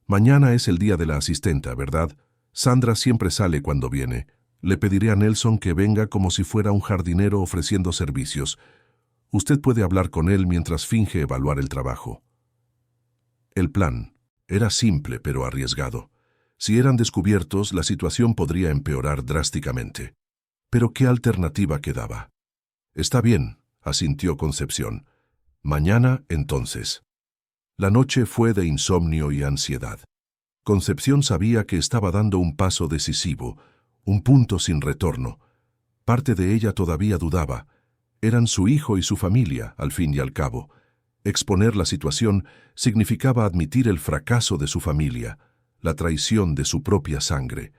A: Mañana es el día de la asistenta, ¿verdad? Sandra siempre sale cuando viene. Le pediré a Nelson que venga como si fuera un jardinero ofreciendo servicios. Usted puede hablar con él mientras finge evaluar el trabajo». El plan era simple pero arriesgado. Si eran descubiertos, la situación podría empeorar drásticamente. Pero ¿qué alternativa quedaba? «Está bien», asintió Concepción. «Mañana, entonces». La noche fue de insomnio y ansiedad. Concepción sabía que estaba dando un paso decisivo, un punto sin retorno. Parte de ella todavía dudaba. Eran su hijo y su familia, al fin y al cabo. Exponer la situación significaba admitir el fracaso de su familia, la traición de su propia sangre.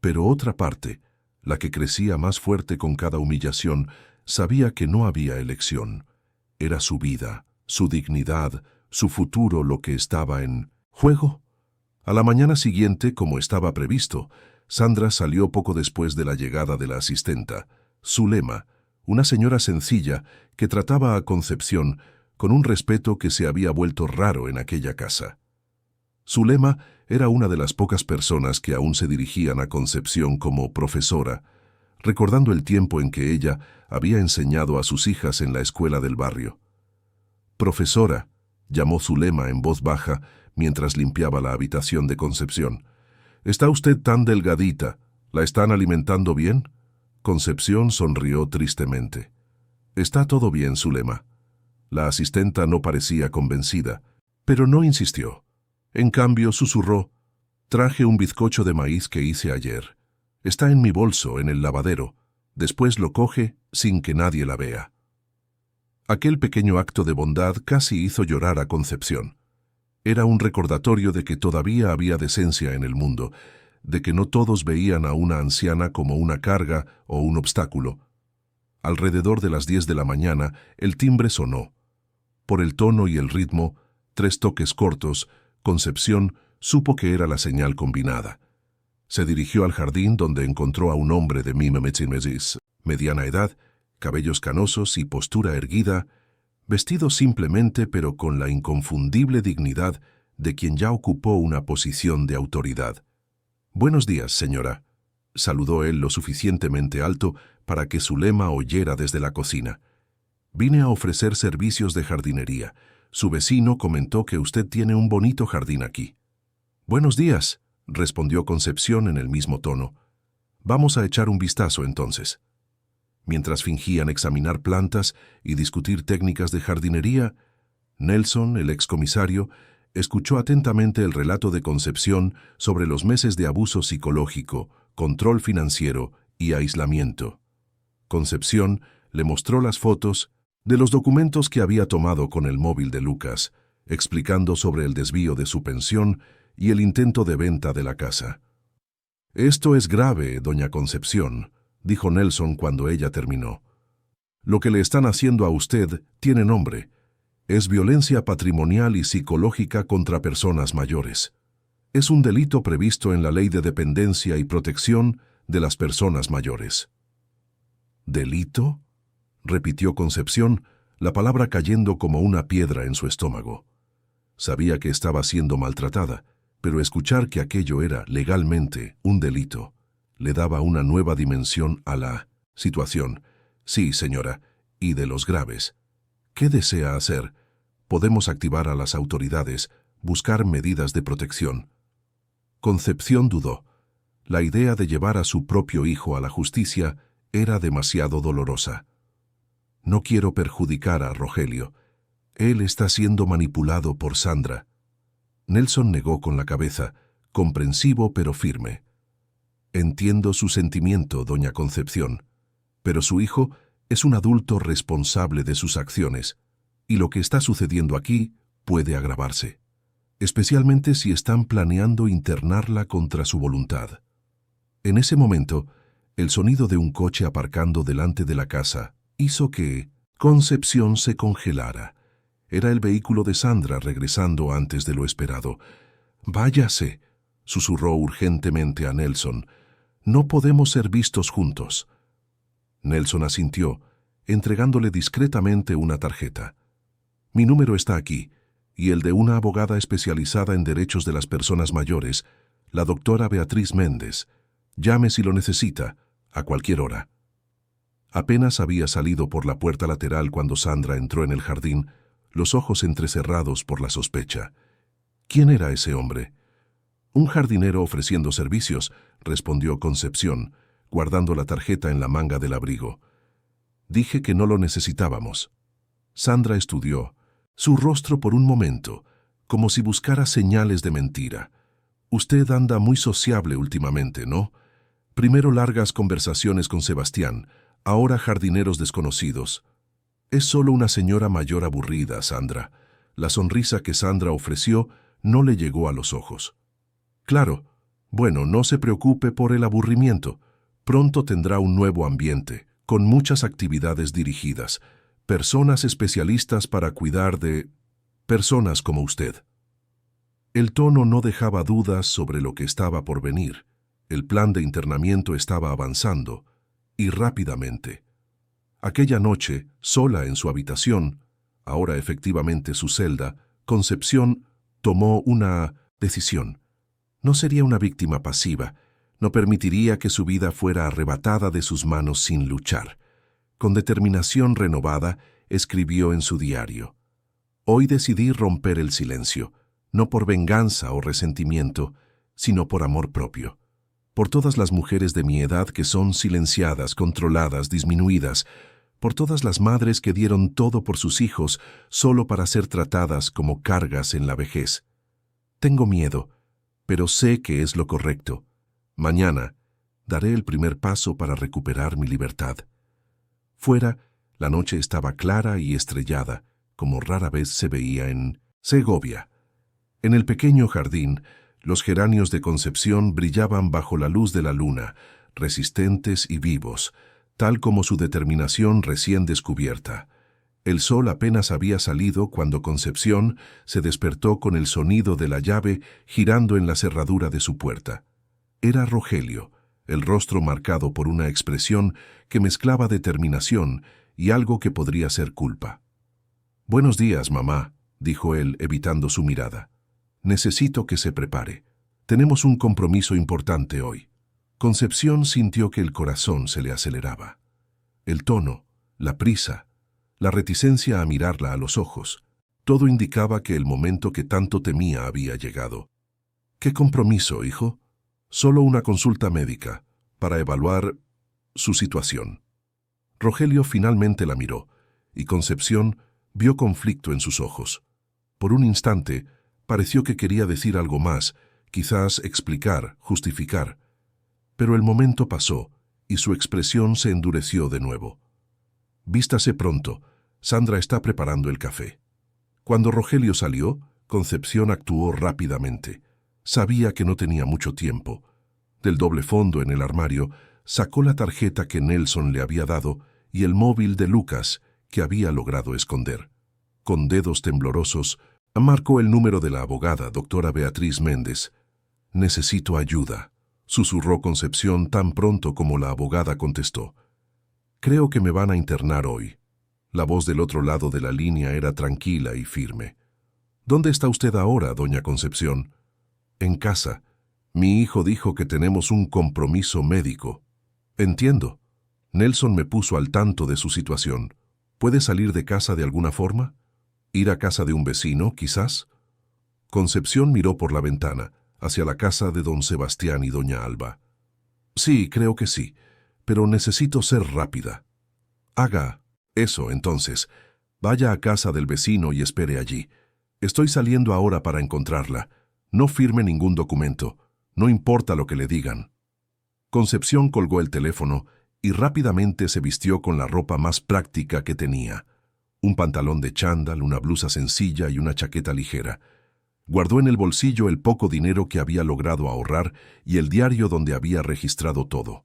A: Pero otra parte, la que crecía más fuerte con cada humillación, sabía que no había elección. Era su vida, su dignidad, su futuro lo que estaba en juego. A la mañana siguiente, como estaba previsto, Sandra salió poco después de la llegada de la asistenta, Zulema, una señora sencilla que trataba a Concepción con un respeto que se había vuelto raro en aquella casa. Zulema era una de las pocas personas que aún se dirigían a Concepción como profesora, recordando el tiempo en que ella había enseñado a sus hijas en la escuela del barrio. «Profesora», llamó Zulema en voz baja mientras limpiaba la habitación de Concepción. «Está usted tan delgadita. ¿La están alimentando bien?» Concepción sonrió tristemente. «Está todo bien, Zulema». La asistenta no parecía convencida, pero no insistió. En cambio, susurró: «Traje un bizcocho de maíz que hice ayer. Está en mi bolso, en el lavadero. Después lo coge sin que nadie la vea». Aquel pequeño acto de bondad casi hizo llorar a Concepción. Era un recordatorio de que todavía había decencia en el mundo, de que no todos veían a una anciana como una carga o un obstáculo. Alrededor de las 10 de la mañana, el timbre sonó. Por el tono y el ritmo, 3 toques cortos, Concepción supo que era la señal combinada. Se dirigió al jardín donde encontró a un hombre de mediana edad, cabellos canosos y postura erguida, vestido simplemente pero con la inconfundible dignidad de quien ya ocupó una posición de autoridad. «Buenos días, señora», saludó él lo suficientemente alto para que Zulema oyera desde la cocina. «Vine a ofrecer servicios de jardinería. Su vecino comentó que usted tiene un bonito jardín aquí». «Buenos días», respondió Concepción en el mismo tono. «Vamos a echar un vistazo entonces». Mientras fingían examinar plantas y discutir técnicas de jardinería, Nelson, el excomisario, escuchó atentamente el relato de Concepción sobre los meses de abuso psicológico, control financiero y aislamiento. Concepción le mostró las fotos de los documentos que había tomado con el móvil de Lucas, explicando sobre el desvío de su pensión y el intento de venta de la casa. «Esto es grave, doña Concepción», dijo Nelson cuando ella terminó. «Lo que le están haciendo a usted tiene nombre. Es violencia patrimonial y psicológica contra personas mayores. Es un delito previsto en la Ley de Dependencia y Protección de las Personas Mayores». «¿Delito?», repitió Concepción, la palabra cayendo como una piedra en su estómago. Sabía que estaba siendo maltratada, pero escuchar que aquello era legalmente un delito le daba una nueva dimensión a la situación. «Sí, señora, y de los graves. ¿Qué desea hacer? Podemos activar a las autoridades, buscar medidas de protección». Concepción dudó. La idea de llevar a su propio hijo a la justicia era demasiado dolorosa. «No quiero perjudicar a Rogelio. Él está siendo manipulado por Sandra». Nelson negó con la cabeza, comprensivo pero firme. «Entiendo su sentimiento, doña Concepción, pero su hijo es un adulto responsable de sus acciones, y lo que está sucediendo aquí puede agravarse, especialmente si están planeando internarla contra su voluntad». En ese momento, el sonido de un coche aparcando delante de la casa hizo que Concepción se congelara. Era el vehículo de Sandra regresando antes de lo esperado. «Váyase», susurró urgentemente a Nelson. «No podemos ser vistos juntos». Nelson asintió, entregándole discretamente una tarjeta. «Mi número está aquí, y el de una abogada especializada en derechos de las personas mayores, la doctora Beatriz Méndez. Llame si lo necesita, a cualquier hora». Apenas había salido por la puerta lateral cuando Sandra entró en el jardín, los ojos entrecerrados por la sospecha. ¿Quién era ese hombre? «Un jardinero ofreciendo servicios», respondió Concepción, guardando la tarjeta en la manga del abrigo. «Dije que no lo necesitábamos». Sandra estudió su rostro por un momento, como si buscara señales de mentira. «Usted anda muy sociable últimamente, ¿no? Primero largas conversaciones con Sebastián, ahora jardineros desconocidos». «Es solo una señora mayor aburrida, Sandra». La sonrisa que Sandra ofreció no le llegó a los ojos. «Claro. Bueno, no se preocupe por el aburrimiento. Pronto tendrá un nuevo ambiente, con muchas actividades dirigidas, personas especialistas para cuidar de personas como usted». El tono no dejaba dudas sobre lo que estaba por venir. El plan de internamiento estaba avanzando, y rápidamente. Aquella noche, sola en su habitación, ahora efectivamente su celda, Concepción tomó una decisión. No sería una víctima pasiva, no permitiría que su vida fuera arrebatada de sus manos sin luchar. Con determinación renovada, escribió en su diario: «Hoy decidí romper el silencio, no por venganza o resentimiento, sino por amor propio. Por todas las mujeres de mi edad que son silenciadas, controladas, disminuidas, por todas las madres que dieron todo por sus hijos solo para ser tratadas como cargas en la vejez. Tengo miedo, pero sé que es lo correcto. Mañana daré el primer paso para recuperar mi libertad». Fuera, la noche estaba clara y estrellada, como rara vez se veía en Segovia. En el pequeño jardín, los geranios de Concepción brillaban bajo la luz de la luna, resistentes y vivos, tal como su determinación recién descubierta. El sol apenas había salido cuando Concepción se despertó con el sonido de la llave girando en la cerradura de su puerta. Era Rogelio, el rostro marcado por una expresión que mezclaba determinación y algo que podría ser culpa. «Buenos días, mamá», dijo él, evitando su mirada. «Necesito que se prepare. Tenemos un compromiso importante hoy». Concepción sintió que el corazón se le aceleraba. El tono, la prisa, la reticencia a mirarla a los ojos, todo indicaba que el momento que tanto temía había llegado. «¿Qué compromiso, hijo?» «Solo una consulta médica, para evaluar su situación». Rogelio finalmente la miró, y Concepción vio conflicto en sus ojos. Por un instante, pareció que quería decir algo más, quizás explicar, justificar. Pero el momento pasó, y su expresión se endureció de nuevo. «Vístase pronto, Sandra está preparando el café». Cuando Rogelio salió, Concepción actuó rápidamente. Sabía que no tenía mucho tiempo. Del doble fondo en el armario, sacó la tarjeta que Nelson le había dado y el móvil de Lucas, que había logrado esconder. Con dedos temblorosos, marcó el número de la abogada, doctora Beatriz Méndez. «Necesito ayuda», susurró Concepción tan pronto como la abogada contestó. «Creo que me van a internar hoy». La voz del otro lado de la línea era tranquila y firme. «¿Dónde está usted ahora, doña Concepción?» «En casa. Mi hijo dijo que tenemos un compromiso médico». «Entiendo. Nelson me puso al tanto de su situación. ¿Puede salir de casa de alguna forma? ¿Ir a casa de un vecino, quizás?» Concepción miró por la ventana, hacia la casa de don Sebastián y doña Alba. «Sí, creo que sí, pero necesito ser rápida». «Haga eso, entonces. Vaya a casa del vecino y espere allí. Estoy saliendo ahora para encontrarla. No firme ningún documento. No importa lo que le digan». Concepción colgó el teléfono y rápidamente se vistió con la ropa más práctica que tenía. Un pantalón de chándal, una blusa sencilla y una chaqueta ligera. Guardó en el bolsillo el poco dinero que había logrado ahorrar y el diario donde había registrado todo.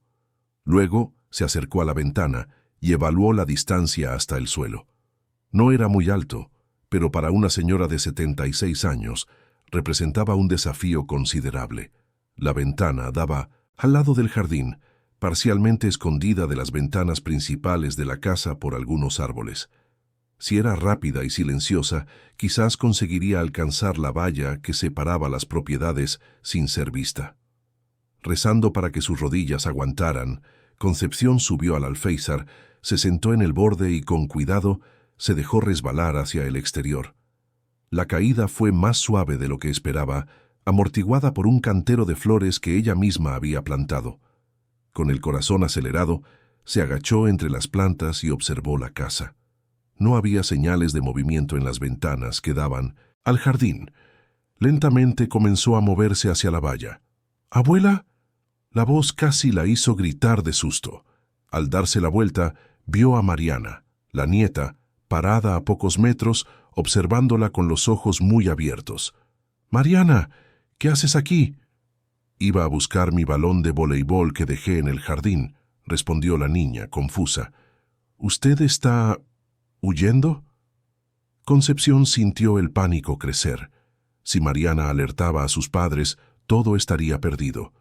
A: Luego se acercó a la ventana y evaluó la distancia hasta el suelo. No era muy alto, pero para una señora de 76 años representaba un desafío considerable. La ventana daba al lado del jardín, parcialmente escondida de las ventanas principales de la casa por algunos árboles. Si era rápida y silenciosa, quizás conseguiría alcanzar la valla que separaba las propiedades sin ser vista. Rezando para que sus rodillas aguantaran, Concepción subió al alféizar, se sentó en el borde y con cuidado se dejó resbalar hacia el exterior. La caída fue más suave de lo que esperaba, amortiguada por un cantero de flores que ella misma había plantado. Con el corazón acelerado, se agachó entre las plantas y observó la casa. No había señales de movimiento en las ventanas que daban al jardín. Lentamente comenzó a moverse hacia la valla. «¿Abuela?» La voz casi la hizo gritar de susto. Al darse la vuelta, vio a Mariana, la nieta, parada a pocos metros, observándola con los ojos muy abiertos. «Mariana, ¿qué haces aquí?» «Iba a buscar mi balón de voleibol que dejé en el jardín», respondió la niña, confusa. «¿Usted está huyendo?» Concepción sintió el pánico crecer. Si Mariana alertaba a sus padres, todo estaría perdido.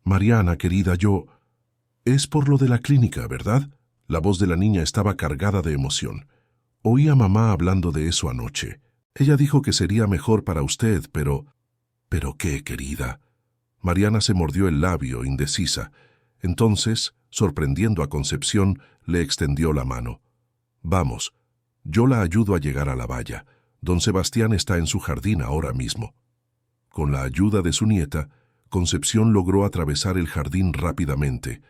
A: «Mariana, querida, yo...» «Es por lo de la clínica, ¿verdad?» La voz de la niña estaba cargada de emoción. «Oí a mamá hablando de eso anoche. Ella dijo que sería mejor para usted, pero...» «¿Pero qué, querida?» Mariana se mordió el labio, indecisa. Entonces, sorprendiendo a Concepción, le extendió la mano. «Vamos, yo la ayudo a llegar a la valla. Don Sebastián está en su jardín ahora mismo». Con la ayuda de su nieta, Concepción logró atravesar el jardín rápidamente,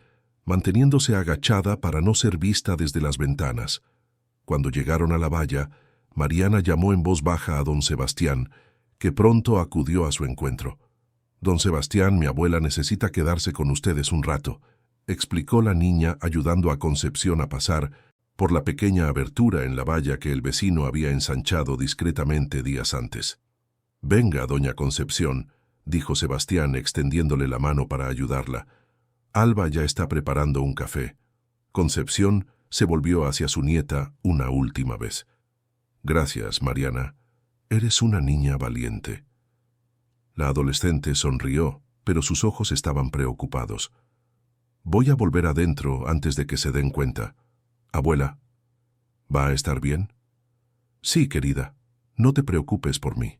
A: manteniéndose agachada para no ser vista desde las ventanas. Cuando llegaron a la valla, Mariana llamó en voz baja a don Sebastián, que pronto acudió a su encuentro. «Don Sebastián, mi abuela necesita quedarse con ustedes un rato», explicó la niña ayudando a Concepción a pasar por la pequeña abertura en la valla que el vecino había ensanchado discretamente días antes. Venga, doña Concepción, dijo Sebastián extendiéndole la mano para ayudarla. Alba ya está preparando un café. Concepción se volvió hacia su nieta una última vez. Gracias, Mariana. Eres una niña valiente. La adolescente sonrió, pero sus ojos estaban preocupados. Voy a volver adentro antes de que se den cuenta. Abuela, ¿va a estar bien? Sí, querida. No te preocupes por mí.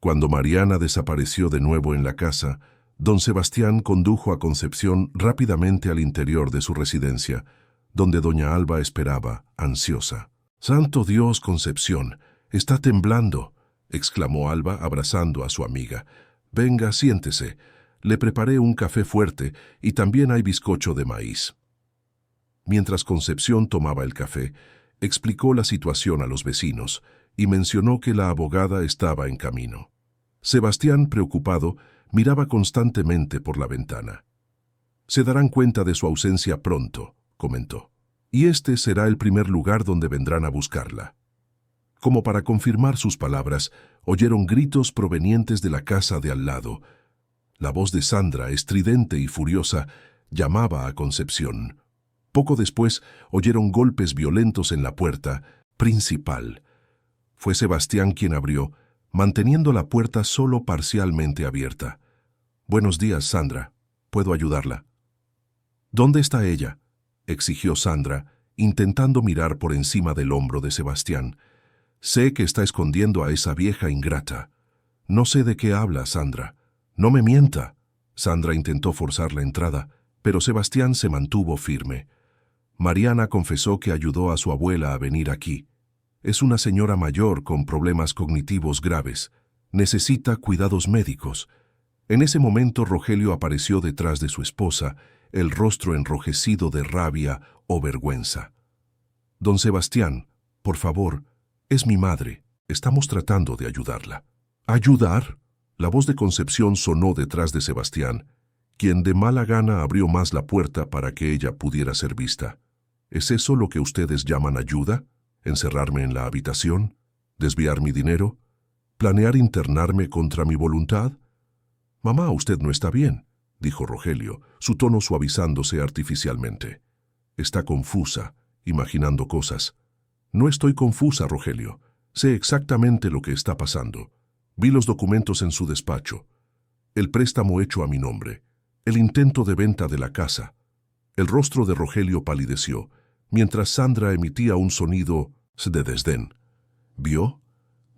A: Cuando Mariana desapareció de nuevo en la casa, don Sebastián condujo a Concepción rápidamente al interior de su residencia, donde doña Alba esperaba, ansiosa. «¡Santo Dios, Concepción! ¡Está temblando!», exclamó Alba abrazando a su amiga. «Venga, siéntese. Le preparé un café fuerte y también hay bizcocho de maíz». Mientras Concepción tomaba el café, explicó la situación a los vecinos y mencionó que la abogada estaba en camino. Sebastián, preocupado, miraba constantemente por la ventana. «Se darán cuenta de su ausencia pronto», comentó, «y este será el primer lugar donde vendrán a buscarla». Como para confirmar sus palabras, oyeron gritos provenientes de la casa de al lado. La voz de Sandra, estridente y furiosa, llamaba a Concepción. Poco después, oyeron golpes violentos en la puerta principal. Fue Sebastián quien abrió, manteniendo la puerta solo parcialmente abierta. «Buenos días, Sandra. ¿Puedo ayudarla?» «¿Dónde está ella?», exigió Sandra, intentando mirar por encima del hombro de Sebastián. «Sé que está escondiendo a esa vieja ingrata». «No sé de qué habla, Sandra. No me mienta». Sandra intentó forzar la entrada, pero Sebastián se mantuvo firme. «Mariana confesó que ayudó a su abuela a venir aquí. Es una señora mayor con problemas cognitivos graves. Necesita cuidados médicos». En ese momento Rogelio apareció detrás de su esposa, el rostro enrojecido de rabia o vergüenza. «Don Sebastián, por favor, es mi madre. Estamos tratando de ayudarla». «¿Ayudar?». La voz de Concepción sonó detrás de Sebastián, quien de mala gana abrió más la puerta para que ella pudiera ser vista. «¿Es eso lo que ustedes llaman ayuda? ¿Encerrarme en la habitación? ¿Desviar mi dinero? ¿Planear internarme contra mi voluntad?» «Mamá, usted no está bien», dijo Rogelio, su tono suavizándose artificialmente. «Está confusa, imaginando cosas». «No estoy confusa, Rogelio. Sé exactamente lo que está pasando. Vi los documentos en su despacho. El préstamo hecho a mi nombre. El intento de venta de la casa». El rostro de Rogelio palideció, mientras Sandra emitía un sonido de desdén. «¿Vio?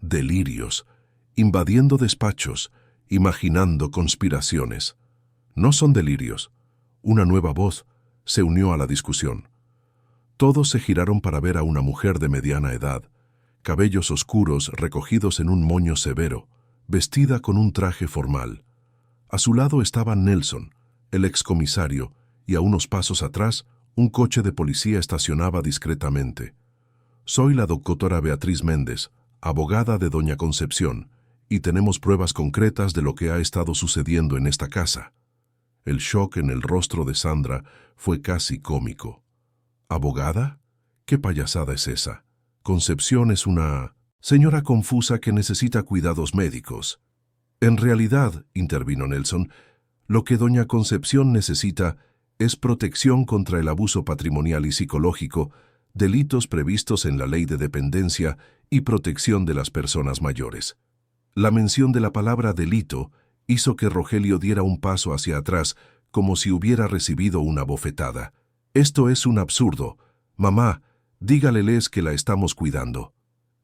A: Delirios, invadiendo despachos, imaginando conspiraciones». «No son delirios». Una nueva voz se unió a la discusión. Todos se giraron para ver a una mujer de mediana edad, cabellos oscuros recogidos en un moño severo, vestida con un traje formal. A su lado estaba Nelson, el excomisario, y a unos pasos atrás, un coche de policía estacionaba discretamente. «Soy la doctora Beatriz Méndez, abogada de doña Concepción, y tenemos pruebas concretas de lo que ha estado sucediendo en esta casa». El shock en el rostro de Sandra fue casi cómico. «¿Abogada? ¿Qué payasada es esa? Concepción es una señora confusa que necesita cuidados médicos». «En realidad», intervino Nelson, «lo que doña Concepción necesita es protección contra el abuso patrimonial y psicológico, delitos previstos en la Ley de Dependencia y protección de las personas mayores». La mención de la palabra delito hizo que Rogelio diera un paso hacia atrás, como si hubiera recibido una bofetada. «Esto es un absurdo. Mamá, dígaleles que la estamos cuidando».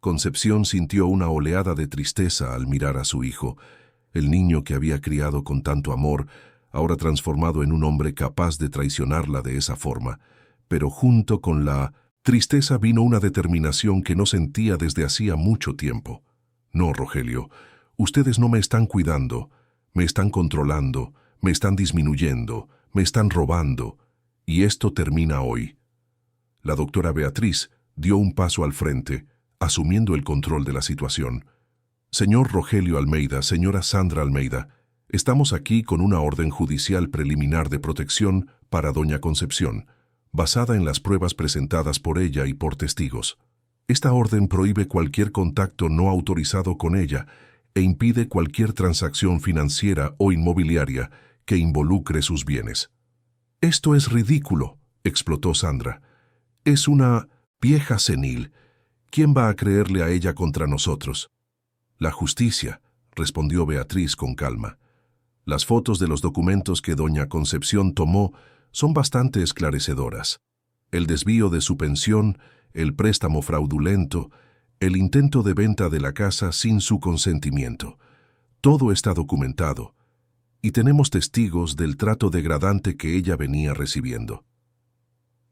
A: Concepción sintió una oleada de tristeza al mirar a su hijo, el niño que había criado con tanto amor, ahora transformado en un hombre capaz de traicionarla de esa forma. Pero junto con la tristeza vino una determinación que no sentía desde hacía mucho tiempo. «No, Rogelio, ustedes no me están cuidando, me están controlando, me están disminuyendo, me están robando, y esto termina hoy». La doctora Beatriz dio un paso al frente, asumiendo el control de la situación. «Señor Rogelio Almeida, señora Sandra Almeida, estamos aquí con una orden judicial preliminar de protección para doña Concepción, basada en las pruebas presentadas por ella y por testigos. Esta orden prohíbe cualquier contacto no autorizado con ella, e impide cualquier transacción financiera o inmobiliaria que involucre sus bienes. «Esto es ridículo», explotó Sandra. «Es una vieja senil. ¿Quién va a creerle a ella contra nosotros?» «La justicia», respondió Beatriz con calma. «Las fotos de los documentos que doña Concepción tomó son bastante esclarecedoras. El desvío de su pensión, el préstamo fraudulento, el intento de venta de la casa sin su consentimiento. Todo está documentado, y tenemos testigos del trato degradante que ella venía recibiendo».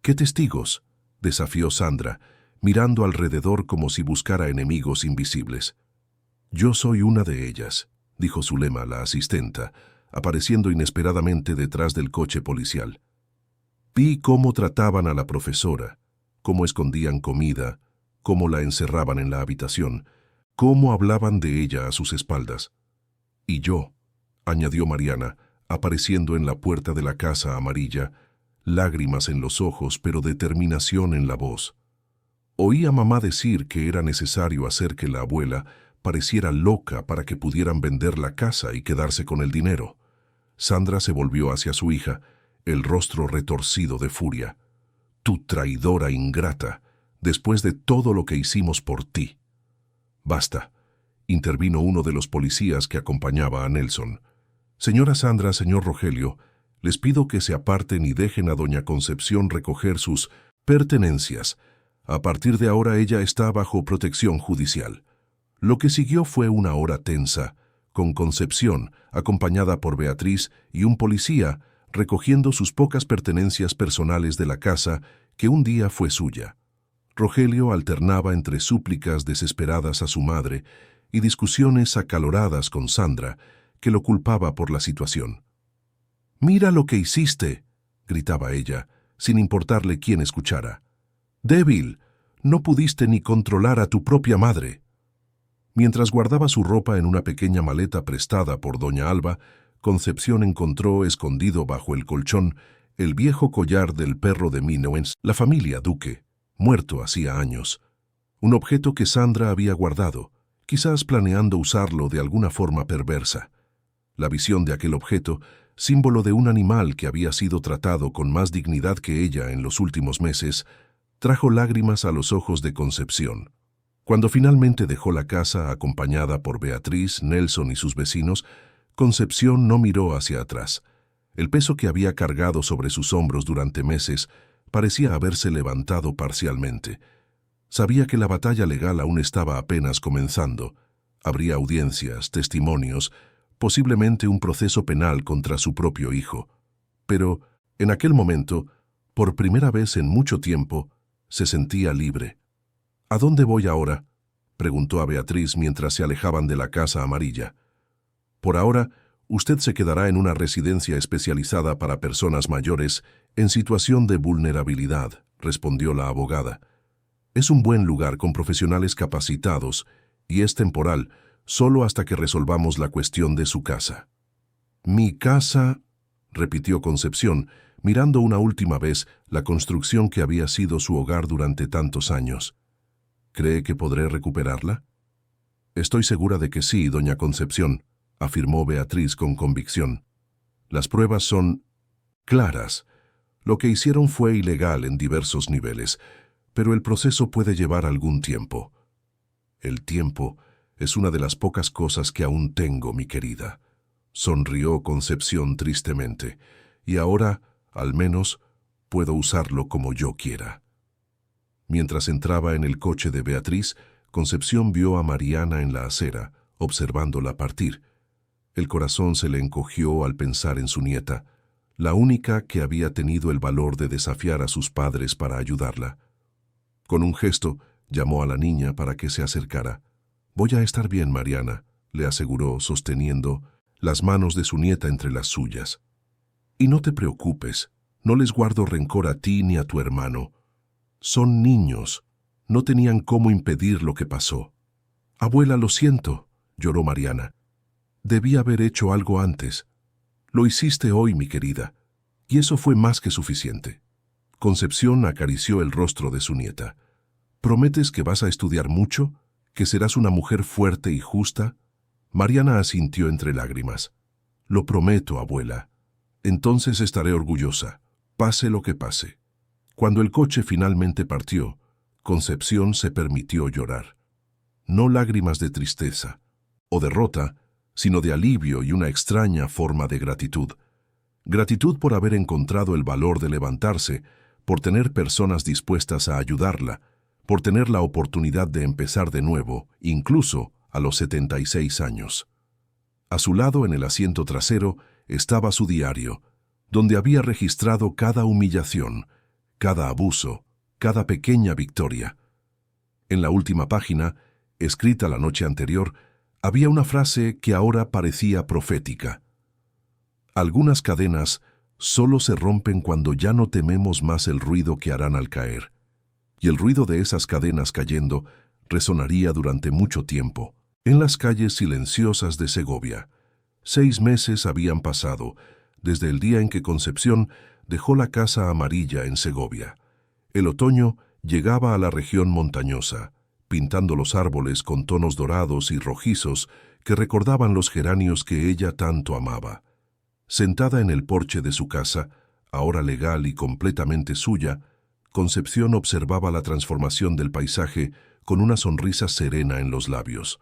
A: «¿Qué testigos?», desafió Sandra, mirando alrededor como si buscara enemigos invisibles. «Yo soy una de ellas», dijo Zulema, la asistenta, apareciendo inesperadamente detrás del coche policial. «Vi cómo trataban a la profesora, cómo escondían comida, cómo la encerraban en la habitación, cómo hablaban de ella a sus espaldas. Y yo», añadió Mariana, apareciendo en la puerta de la casa amarilla, lágrimas en los ojos pero determinación en la voz. «Oí a mamá decir que era necesario hacer que la abuela pareciera loca para que pudieran vender la casa y quedarse con el dinero». Sandra se volvió hacia su hija, el rostro retorcido de furia. «Tu traidora ingrata, después de todo lo que hicimos por ti». «Basta», intervino uno de los policías que acompañaba a Nelson. «Señora Sandra, señor Rogelio, les pido que se aparten y dejen a doña Concepción recoger sus pertenencias. A partir de ahora ella está bajo protección judicial». Lo que siguió fue una hora tensa, con Concepción, acompañada por Beatriz y un policía, recogiendo sus pocas pertenencias personales de la casa que un día fue suya. Rogelio alternaba entre súplicas desesperadas a su madre y discusiones acaloradas con Sandra, que lo culpaba por la situación. «Mira lo que hiciste», gritaba ella, sin importarle quién escuchara. «Débil, no pudiste ni controlar a tu propia madre». Mientras guardaba su ropa en una pequeña maleta prestada por doña Alba, Concepción encontró escondido bajo el colchón el viejo collar del perro de Minowens, la familia Duque, muerto hacía años. Un objeto que Sandra había guardado, quizás planeando usarlo de alguna forma perversa. La visión de aquel objeto, símbolo de un animal que había sido tratado con más dignidad que ella en los últimos meses, trajo lágrimas a los ojos de Concepción. Cuando finalmente dejó la casa acompañada por Beatriz, Nelson y sus vecinos, Concepción no miró hacia atrás. El peso que había cargado sobre sus hombros durante meses parecía haberse levantado parcialmente. Sabía que la batalla legal aún estaba apenas comenzando. Habría audiencias, testimonios, posiblemente un proceso penal contra su propio hijo. Pero, en aquel momento, por primera vez en mucho tiempo, se sentía libre. «¿A dónde voy ahora?», preguntó a Beatriz mientras se alejaban de la casa amarilla. «Por ahora, usted se quedará en una residencia especializada para personas mayores en situación de vulnerabilidad», respondió la abogada. «Es un buen lugar con profesionales capacitados y es temporal, solo hasta que resolvamos la cuestión de su casa». «Mi casa», repitió Concepción, mirando una última vez la construcción que había sido su hogar durante tantos años. «¿Cree que podré recuperarla?». «Estoy segura de que sí, doña Concepción», afirmó Beatriz con convicción. «Las pruebas son claras. Lo que hicieron fue ilegal en diversos niveles, pero el proceso puede llevar algún tiempo». «El tiempo es una de las pocas cosas que aún tengo, mi querida», sonrió Concepción tristemente, «y ahora, al menos, puedo usarlo como yo quiera». Mientras entraba en el coche de Beatriz, Concepción vio a Mariana en la acera, observándola partir. El corazón se le encogió al pensar en su nieta, la única que había tenido el valor de desafiar a sus padres para ayudarla. Con un gesto, llamó a la niña para que se acercara. «Voy a estar bien, Mariana», le aseguró, sosteniendo las manos de su nieta entre las suyas. «Y no te preocupes, no les guardo rencor a ti ni a tu hermano. Son niños, no tenían cómo impedir lo que pasó». «Abuela, lo siento», lloró Mariana. «Debí haber hecho algo antes. Lo hiciste hoy, mi querida, y eso fue más que suficiente». Concepción acarició el rostro de su nieta. «¿Prometes que vas a estudiar mucho? ¿Que serás una mujer fuerte y justa?». Mariana asintió entre lágrimas. «Lo prometo, abuela. Entonces estaré orgullosa, pase lo que pase». Cuando el coche finalmente partió, Concepción se permitió llorar. No lágrimas de tristeza o derrota, sino de alivio y una extraña forma de gratitud. Gratitud por haber encontrado el valor de levantarse, por tener personas dispuestas a ayudarla, por tener la oportunidad de empezar de nuevo, incluso a los 76 años. A su lado, en el asiento trasero, estaba su diario, donde había registrado cada humillación, cada abuso, cada pequeña victoria. En la última página, escrita la noche anterior, había una frase que ahora parecía profética. Algunas cadenas solo se rompen cuando ya no tememos más el ruido que harán al caer. Y el ruido de esas cadenas cayendo resonaría durante mucho tiempo, en las calles silenciosas de Segovia. 6 meses habían pasado desde el día en que Concepción dejó la casa amarilla en Segovia. El otoño llegaba a la región montañosa, pintando los árboles con tonos dorados y rojizos que recordaban los geranios que ella tanto amaba. Sentada en el porche de su casa, ahora legal y completamente suya, Concepción observaba la transformación del paisaje con una sonrisa serena en los labios.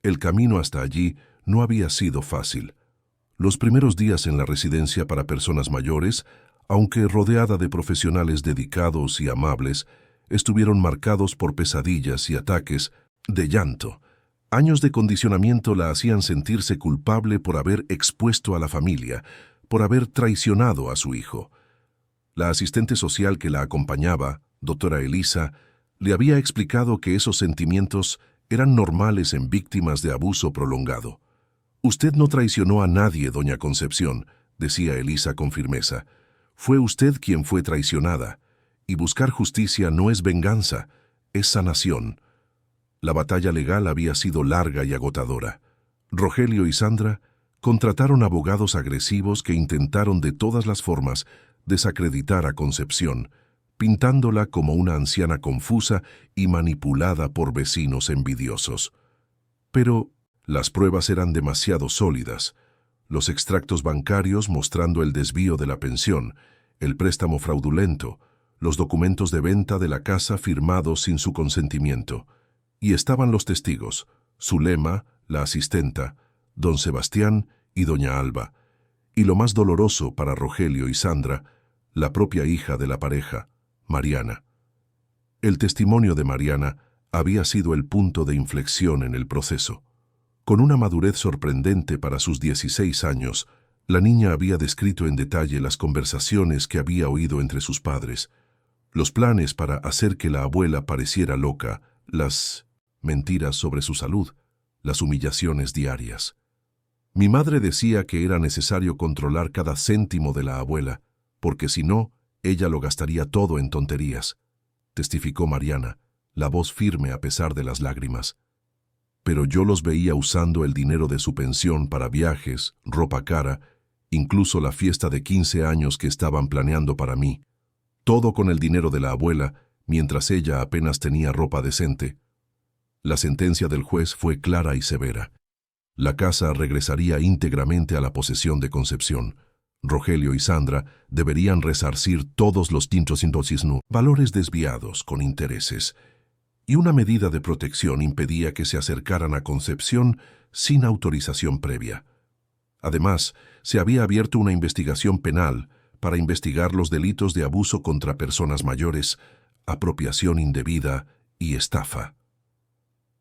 A: El camino hasta allí no había sido fácil. Los primeros días en la residencia para personas mayores, aunque rodeada de profesionales dedicados y amables, estuvieron marcados por pesadillas y ataques de llanto. Años de condicionamiento la hacían sentirse culpable por haber expuesto a la familia, por haber traicionado a su hijo. La asistente social que la acompañaba, doctora Elisa, le había explicado que esos sentimientos eran normales en víctimas de abuso prolongado. «Usted no traicionó a nadie, doña Concepción», decía Elisa con firmeza. «Fue usted quien fue traicionada, y buscar justicia no es venganza, es sanación». La batalla legal había sido larga y agotadora. Rogelio y Sandra contrataron abogados agresivos que intentaron de todas las formas desacreditar a Concepción, pintándola como una anciana confusa y manipulada por vecinos envidiosos. Pero las pruebas eran demasiado sólidas. Los extractos bancarios mostrando el desvío de la pensión, el préstamo fraudulento, los documentos de venta de la casa firmados sin su consentimiento. Y estaban los testigos, Zulema, la asistenta, don Sebastián y doña Alba. Y lo más doloroso para Rogelio y Sandra, la propia hija de la pareja, Mariana. El testimonio de Mariana había sido el punto de inflexión en el proceso. Con una madurez sorprendente para sus 16 años, la niña había descrito en detalle las conversaciones que había oído entre sus padres, los planes para hacer que la abuela pareciera loca, las mentiras sobre su salud, las humillaciones diarias. «Mi madre decía que era necesario controlar cada céntimo de la abuela, porque si no, ella lo gastaría todo en tonterías», testificó Mariana, la voz firme a pesar de las lágrimas. «Pero yo los veía usando el dinero de su pensión para viajes, ropa cara, incluso la fiesta de 15 años que estaban planeando para mí. Todo con el dinero de la abuela, mientras ella apenas tenía ropa decente». La sentencia del juez fue clara y severa. La casa regresaría íntegramente a la posesión de Concepción. Rogelio y Sandra deberían resarcir todos los valores desviados con intereses, y una medida de protección impedía que se acercaran a Concepción sin autorización previa. Además, se había abierto una investigación penal para investigar los delitos de abuso contra personas mayores, apropiación indebida y estafa.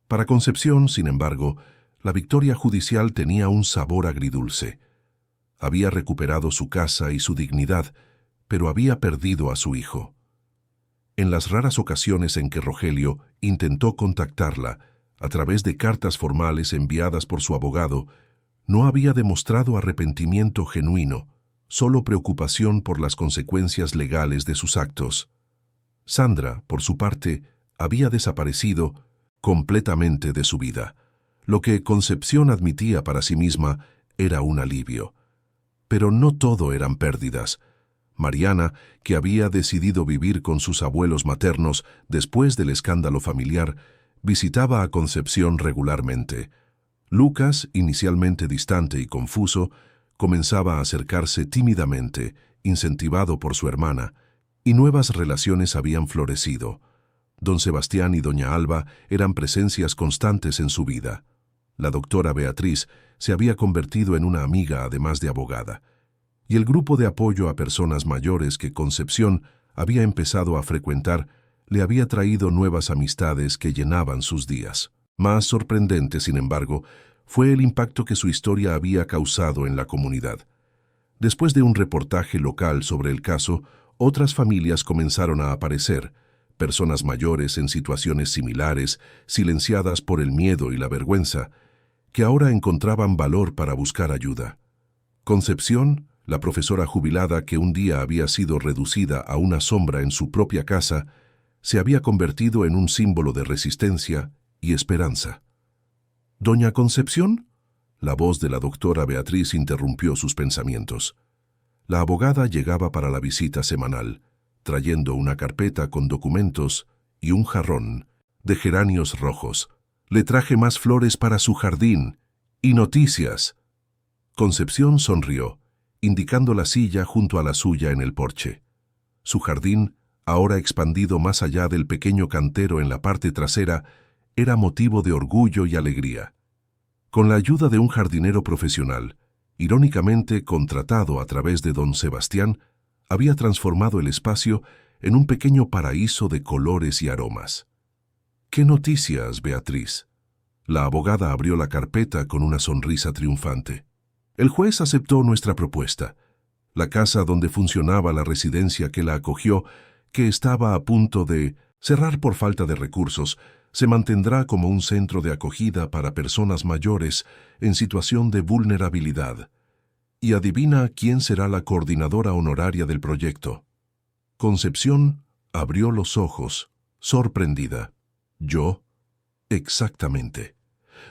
A: Para Concepción, sin embargo, la victoria judicial tenía un sabor agridulce. Había recuperado su casa y su dignidad, pero había perdido a su hijo. En las raras ocasiones en que Rogelio intentó contactarla, a través de cartas formales enviadas por su abogado, no había demostrado arrepentimiento genuino, solo preocupación por las consecuencias legales de sus actos. Sandra, por su parte, había desaparecido completamente de su vida. Lo que Concepción admitía para sí misma era un alivio. Pero no todo eran pérdidas. Mariana, que había decidido vivir con sus abuelos maternos después del escándalo familiar, visitaba a Concepción regularmente. Lucas, inicialmente distante y confuso, comenzaba a acercarse tímidamente, incentivado por su hermana, y nuevas relaciones habían florecido. Don Sebastián y doña Alba eran presencias constantes en su vida. La doctora Beatriz se había convertido en una amiga además de abogada, y el grupo de apoyo a personas mayores que Concepción había empezado a frecuentar le había traído nuevas amistades que llenaban sus días. Más sorprendente, sin embargo, fue el impacto que su historia había causado en la comunidad. Después de un reportaje local sobre el caso, otras familias comenzaron a aparecer, personas mayores en situaciones similares, silenciadas por el miedo y la vergüenza, que ahora encontraban valor para buscar ayuda. Concepción, la profesora jubilada que un día había sido reducida a una sombra en su propia casa, se había convertido en un símbolo de resistencia y esperanza. «¿Doña Concepción?», la voz de la doctora Beatriz interrumpió sus pensamientos. La abogada llegaba para la visita semanal, trayendo una carpeta con documentos y un jarrón de geranios rojos. «Le traje más flores para su jardín y noticias». Concepción sonrió, indicando la silla junto a la suya en el porche. Su jardín, ahora expandido más allá del pequeño cantero en la parte trasera, era motivo de orgullo y alegría. Con la ayuda de un jardinero profesional, irónicamente contratado a través de don Sebastián, había transformado el espacio en un pequeño paraíso de colores y aromas. «¿Qué noticias, Beatriz?». La abogada abrió la carpeta con una sonrisa triunfante. «El juez aceptó nuestra propuesta. La casa donde funcionaba la residencia que la acogió, que estaba a punto de cerrar por falta de recursos, se mantendrá como un centro de acogida para personas mayores en situación de vulnerabilidad. Y adivina quién será la coordinadora honoraria del proyecto». Concepción abrió los ojos, sorprendida. «¿Yo?». «Exactamente».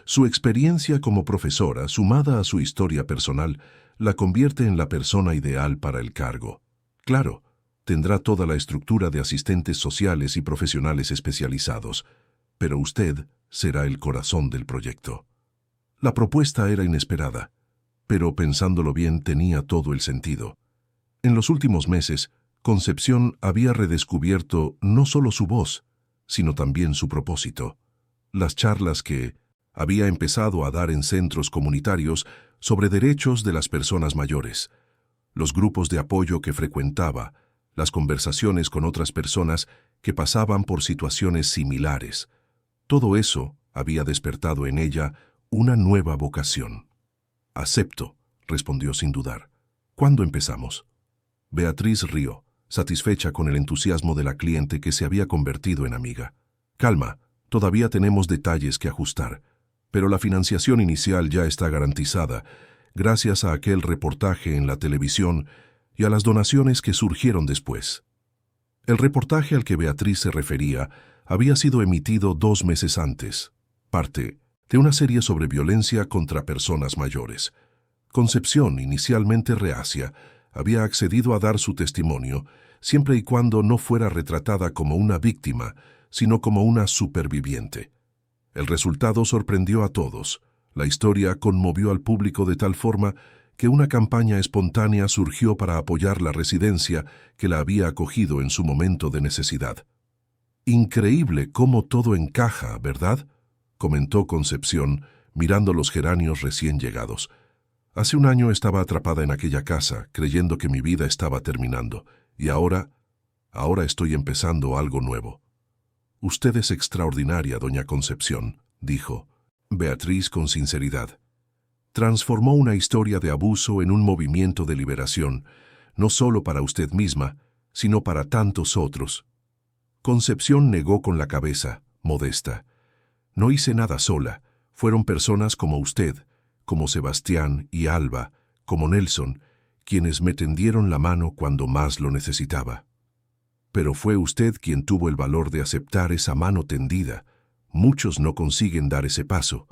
A: Su experiencia como profesora, sumada a su historia personal, la convierte en la persona ideal para el cargo. Claro, tendrá toda la estructura de asistentes sociales y profesionales especializados, pero usted será el corazón del proyecto. La propuesta era inesperada, pero pensándolo bien tenía todo el sentido. En los últimos meses, Concepción había redescubierto no solo su voz, sino también su propósito. Las charlas que había empezado a dar en centros comunitarios sobre derechos de las personas mayores, los grupos de apoyo que frecuentaba, las conversaciones con otras personas que pasaban por situaciones similares. Todo eso había despertado en ella una nueva vocación. «Acepto», respondió sin dudar. «¿Cuándo empezamos?». Beatriz rió, satisfecha con el entusiasmo de la cliente que se había convertido en amiga. «Calma, todavía tenemos detalles que ajustar, pero la financiación inicial ya está garantizada, gracias a aquel reportaje en la televisión y a las donaciones que surgieron después». El reportaje al que Beatriz se refería había sido emitido 2 meses antes, parte de una serie sobre violencia contra personas mayores. Concepción, inicialmente reacia, había accedido a dar su testimonio, siempre y cuando no fuera retratada como una víctima, sino como una superviviente. El resultado sorprendió a todos. La historia conmovió al público de tal forma que una campaña espontánea surgió para apoyar la residencia que la había acogido en su momento de necesidad. «Increíble cómo todo encaja, ¿verdad?», comentó Concepción, mirando los geranios recién llegados. «Hace un año estaba atrapada en aquella casa, creyendo que mi vida estaba terminando, y ahora estoy empezando algo nuevo». «Usted es extraordinaria, doña Concepción», dijo Beatriz con sinceridad. «Transformó una historia de abuso en un movimiento de liberación, no solo para usted misma, sino para tantos otros». Concepción negó con la cabeza, modesta. «No hice nada sola, fueron personas como usted, como Sebastián y Alba, como Nelson, quienes me tendieron la mano cuando más lo necesitaba. Pero fue usted quien tuvo el valor de aceptar esa mano tendida. Muchos no consiguen dar ese paso».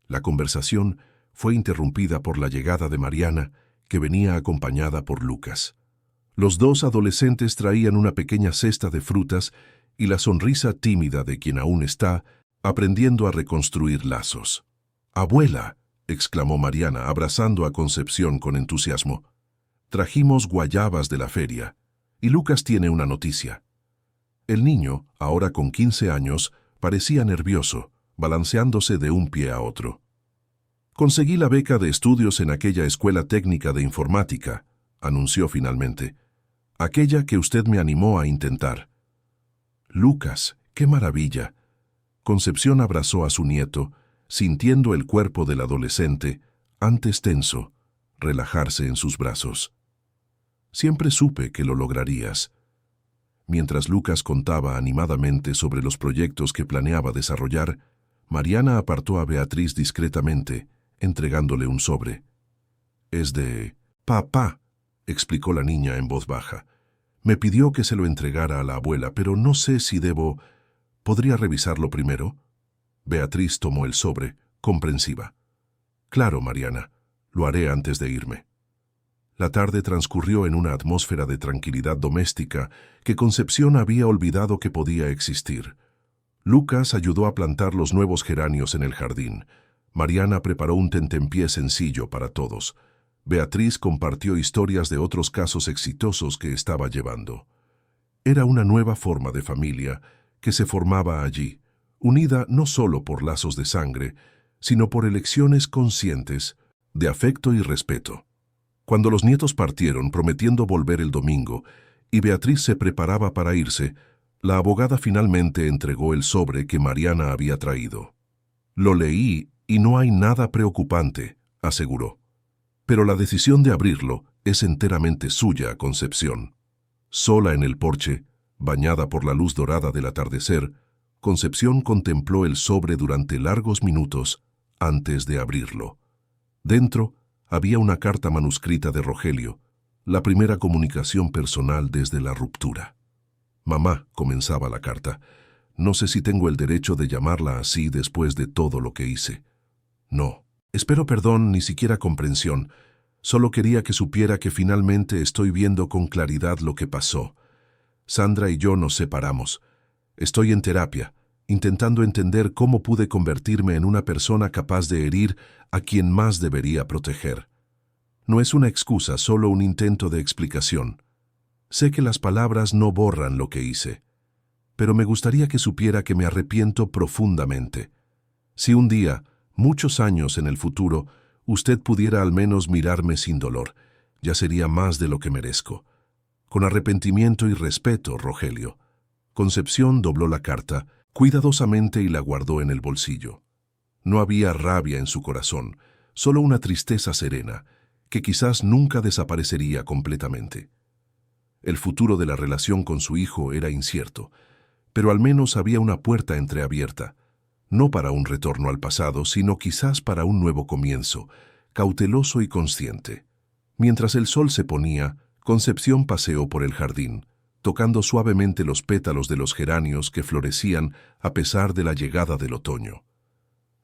A: La conversación fue interrumpida por la llegada de Mariana, que venía acompañada por Lucas. Los 2 adolescentes traían una pequeña cesta de frutas y la sonrisa tímida de quien aún está aprendiendo a reconstruir lazos. «Abuela», exclamó Mariana, abrazando a Concepción con entusiasmo. «Trajimos guayabas de la feria, y Lucas tiene una noticia». El niño, ahora con 15 años, parecía nervioso, balanceándose de un pie a otro. «Conseguí la beca de estudios en aquella escuela técnica de informática», anunció finalmente. «Aquella que usted me animó a intentar». «Lucas, qué maravilla». Concepción abrazó a su nieto, sintiendo el cuerpo del adolescente, antes tenso, relajarse en sus brazos. «Siempre supe que lo lograrías». Mientras Lucas contaba animadamente sobre los proyectos que planeaba desarrollar, Mariana apartó a Beatriz discretamente, entregándole un sobre. «Es de papá», explicó la niña en voz baja. «Me pidió que se lo entregara a la abuela, pero no sé si debo... ¿Podría revisarlo primero?» Beatriz tomó el sobre, comprensiva. «Claro, Mariana, lo haré antes de irme». La tarde transcurrió en una atmósfera de tranquilidad doméstica que Concepción había olvidado que podía existir. Lucas ayudó a plantar los nuevos geranios en el jardín. Mariana preparó un tentempié sencillo para todos. Beatriz compartió historias de otros casos exitosos que estaba llevando. Era una nueva forma de familia que se formaba allí, unida no solo por lazos de sangre, sino por elecciones conscientes de afecto y respeto. Cuando los nietos partieron prometiendo volver el domingo y Beatriz se preparaba para irse, la abogada finalmente entregó el sobre que Mariana había traído. «Lo leí y no hay nada preocupante», aseguró. «Pero la decisión de abrirlo es enteramente suya, Concepción». Sola en el porche, bañada por la luz dorada del atardecer, Concepción contempló el sobre durante largos minutos antes de abrirlo. Dentro había una carta manuscrita de Rogelio, la primera comunicación personal desde la ruptura. «Mamá», comenzaba la carta, «no sé si tengo el derecho de llamarla así después de todo lo que hice. No, espero perdón, ni siquiera comprensión. Solo quería que supiera que finalmente estoy viendo con claridad lo que pasó. Sandra y yo nos separamos. Estoy en terapia, intentando entender cómo pude convertirme en una persona capaz de herir a quien más debería proteger. No es una excusa, solo un intento de explicación. Sé que las palabras no borran lo que hice, pero me gustaría que supiera que me arrepiento profundamente. Si un día, muchos años en el futuro, usted pudiera al menos mirarme sin dolor, ya sería más de lo que merezco. Con arrepentimiento y respeto, Rogelio». Concepción dobló la carta cuidadosamente y la guardó en el bolsillo. No había rabia en su corazón, solo una tristeza serena, que quizás nunca desaparecería completamente. El futuro de la relación con su hijo era incierto, pero al menos había una puerta entreabierta, no para un retorno al pasado, sino quizás para un nuevo comienzo, cauteloso y consciente. Mientras el sol se ponía, Concepción paseó por el jardín, tocando suavemente los pétalos de los geranios que florecían a pesar de la llegada del otoño.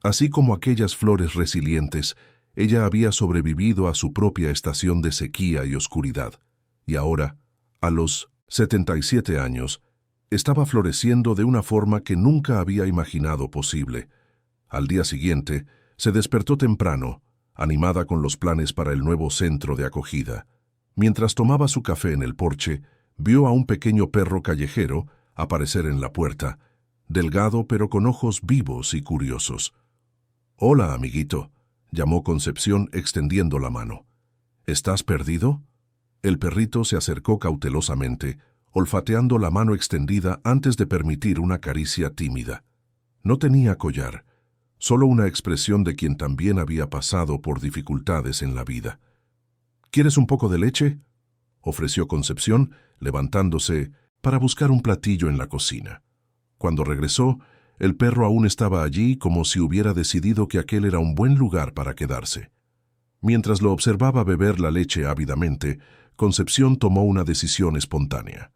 A: Así como aquellas flores resilientes, ella había sobrevivido a su propia estación de sequía y oscuridad, y ahora, a los 77 años, estaba floreciendo de una forma que nunca había imaginado posible. Al día siguiente, se despertó temprano, animada con los planes para el nuevo centro de acogida. Mientras tomaba su café en el porche, vio a un pequeño perro callejero aparecer en la puerta, delgado pero con ojos vivos y curiosos. «Hola, amiguito», llamó Concepción extendiendo la mano. «¿Estás perdido?» El perrito se acercó cautelosamente, olfateando la mano extendida antes de permitir una caricia tímida. No tenía collar, solo una expresión de quien también había pasado por dificultades en la vida. «¿Quieres un poco de leche?», ofreció Concepción, levantándose para buscar un platillo en la cocina. Cuando regresó, el perro aún estaba allí como si hubiera decidido que aquel era un buen lugar para quedarse. Mientras lo observaba beber la leche ávidamente, Concepción tomó una decisión espontánea.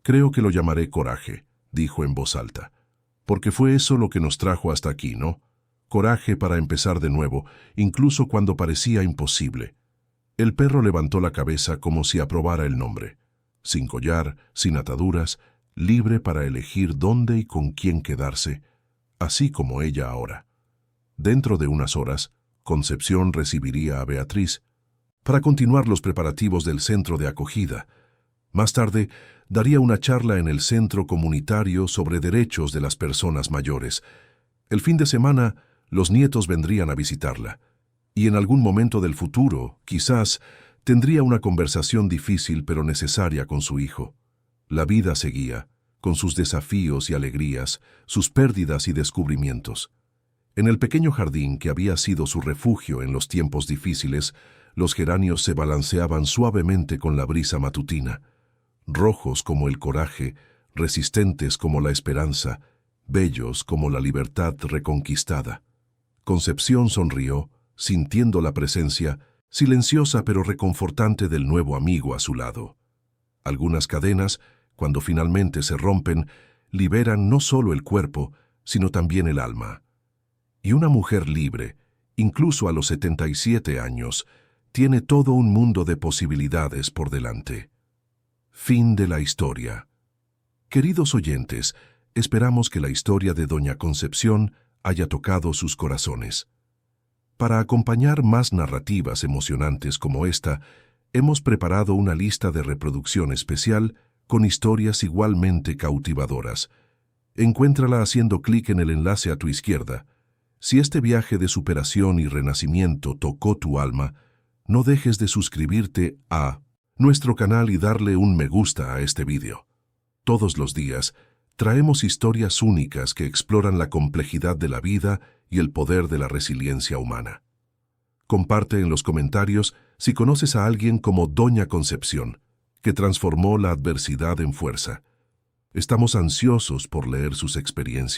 A: «Creo que lo llamaré Coraje», dijo en voz alta. «Porque fue eso lo que nos trajo hasta aquí, ¿no? Coraje para empezar de nuevo, incluso cuando parecía imposible». El perro levantó la cabeza como si aprobara el nombre. Sin collar, sin ataduras, libre para elegir dónde y con quién quedarse, así como ella ahora. Dentro de unas horas, Concepción recibiría a Beatriz para continuar los preparativos del centro de acogida. Más tarde, daría una charla en el centro comunitario sobre derechos de las personas mayores. El fin de semana, los nietos vendrían a visitarla. Y en algún momento del futuro, quizás, tendría una conversación difícil pero necesaria con su hijo. La vida seguía, con sus desafíos y alegrías, sus pérdidas y descubrimientos. En el pequeño jardín que había sido su refugio en los tiempos difíciles, los geranios se balanceaban suavemente con la brisa matutina, rojos como el coraje, resistentes como la esperanza, bellos como la libertad reconquistada. Concepción sonrió, sintiendo la presencia, silenciosa pero reconfortante del nuevo amigo a su lado. Algunas cadenas, cuando finalmente se rompen, liberan no solo el cuerpo, sino también el alma. Y una mujer libre, incluso a los 77 años, tiene todo un mundo de posibilidades por delante. Fin de la historia. Queridos oyentes, esperamos que la historia de Doña Concepción haya tocado sus corazones. Para acompañar más narrativas emocionantes como esta, hemos preparado una lista de reproducción especial con historias igualmente cautivadoras. Encuéntrala haciendo clic en el enlace a tu izquierda. Si este viaje de superación y renacimiento tocó tu alma, no dejes de suscribirte a nuestro canal y darle un me gusta a este vídeo. Todos los días, traemos historias únicas que exploran la complejidad de la vida y el poder de la resiliencia humana. Comparte en los comentarios si conoces a alguien como Doña Concepción, que transformó la adversidad en fuerza. Estamos ansiosos por leer sus experiencias.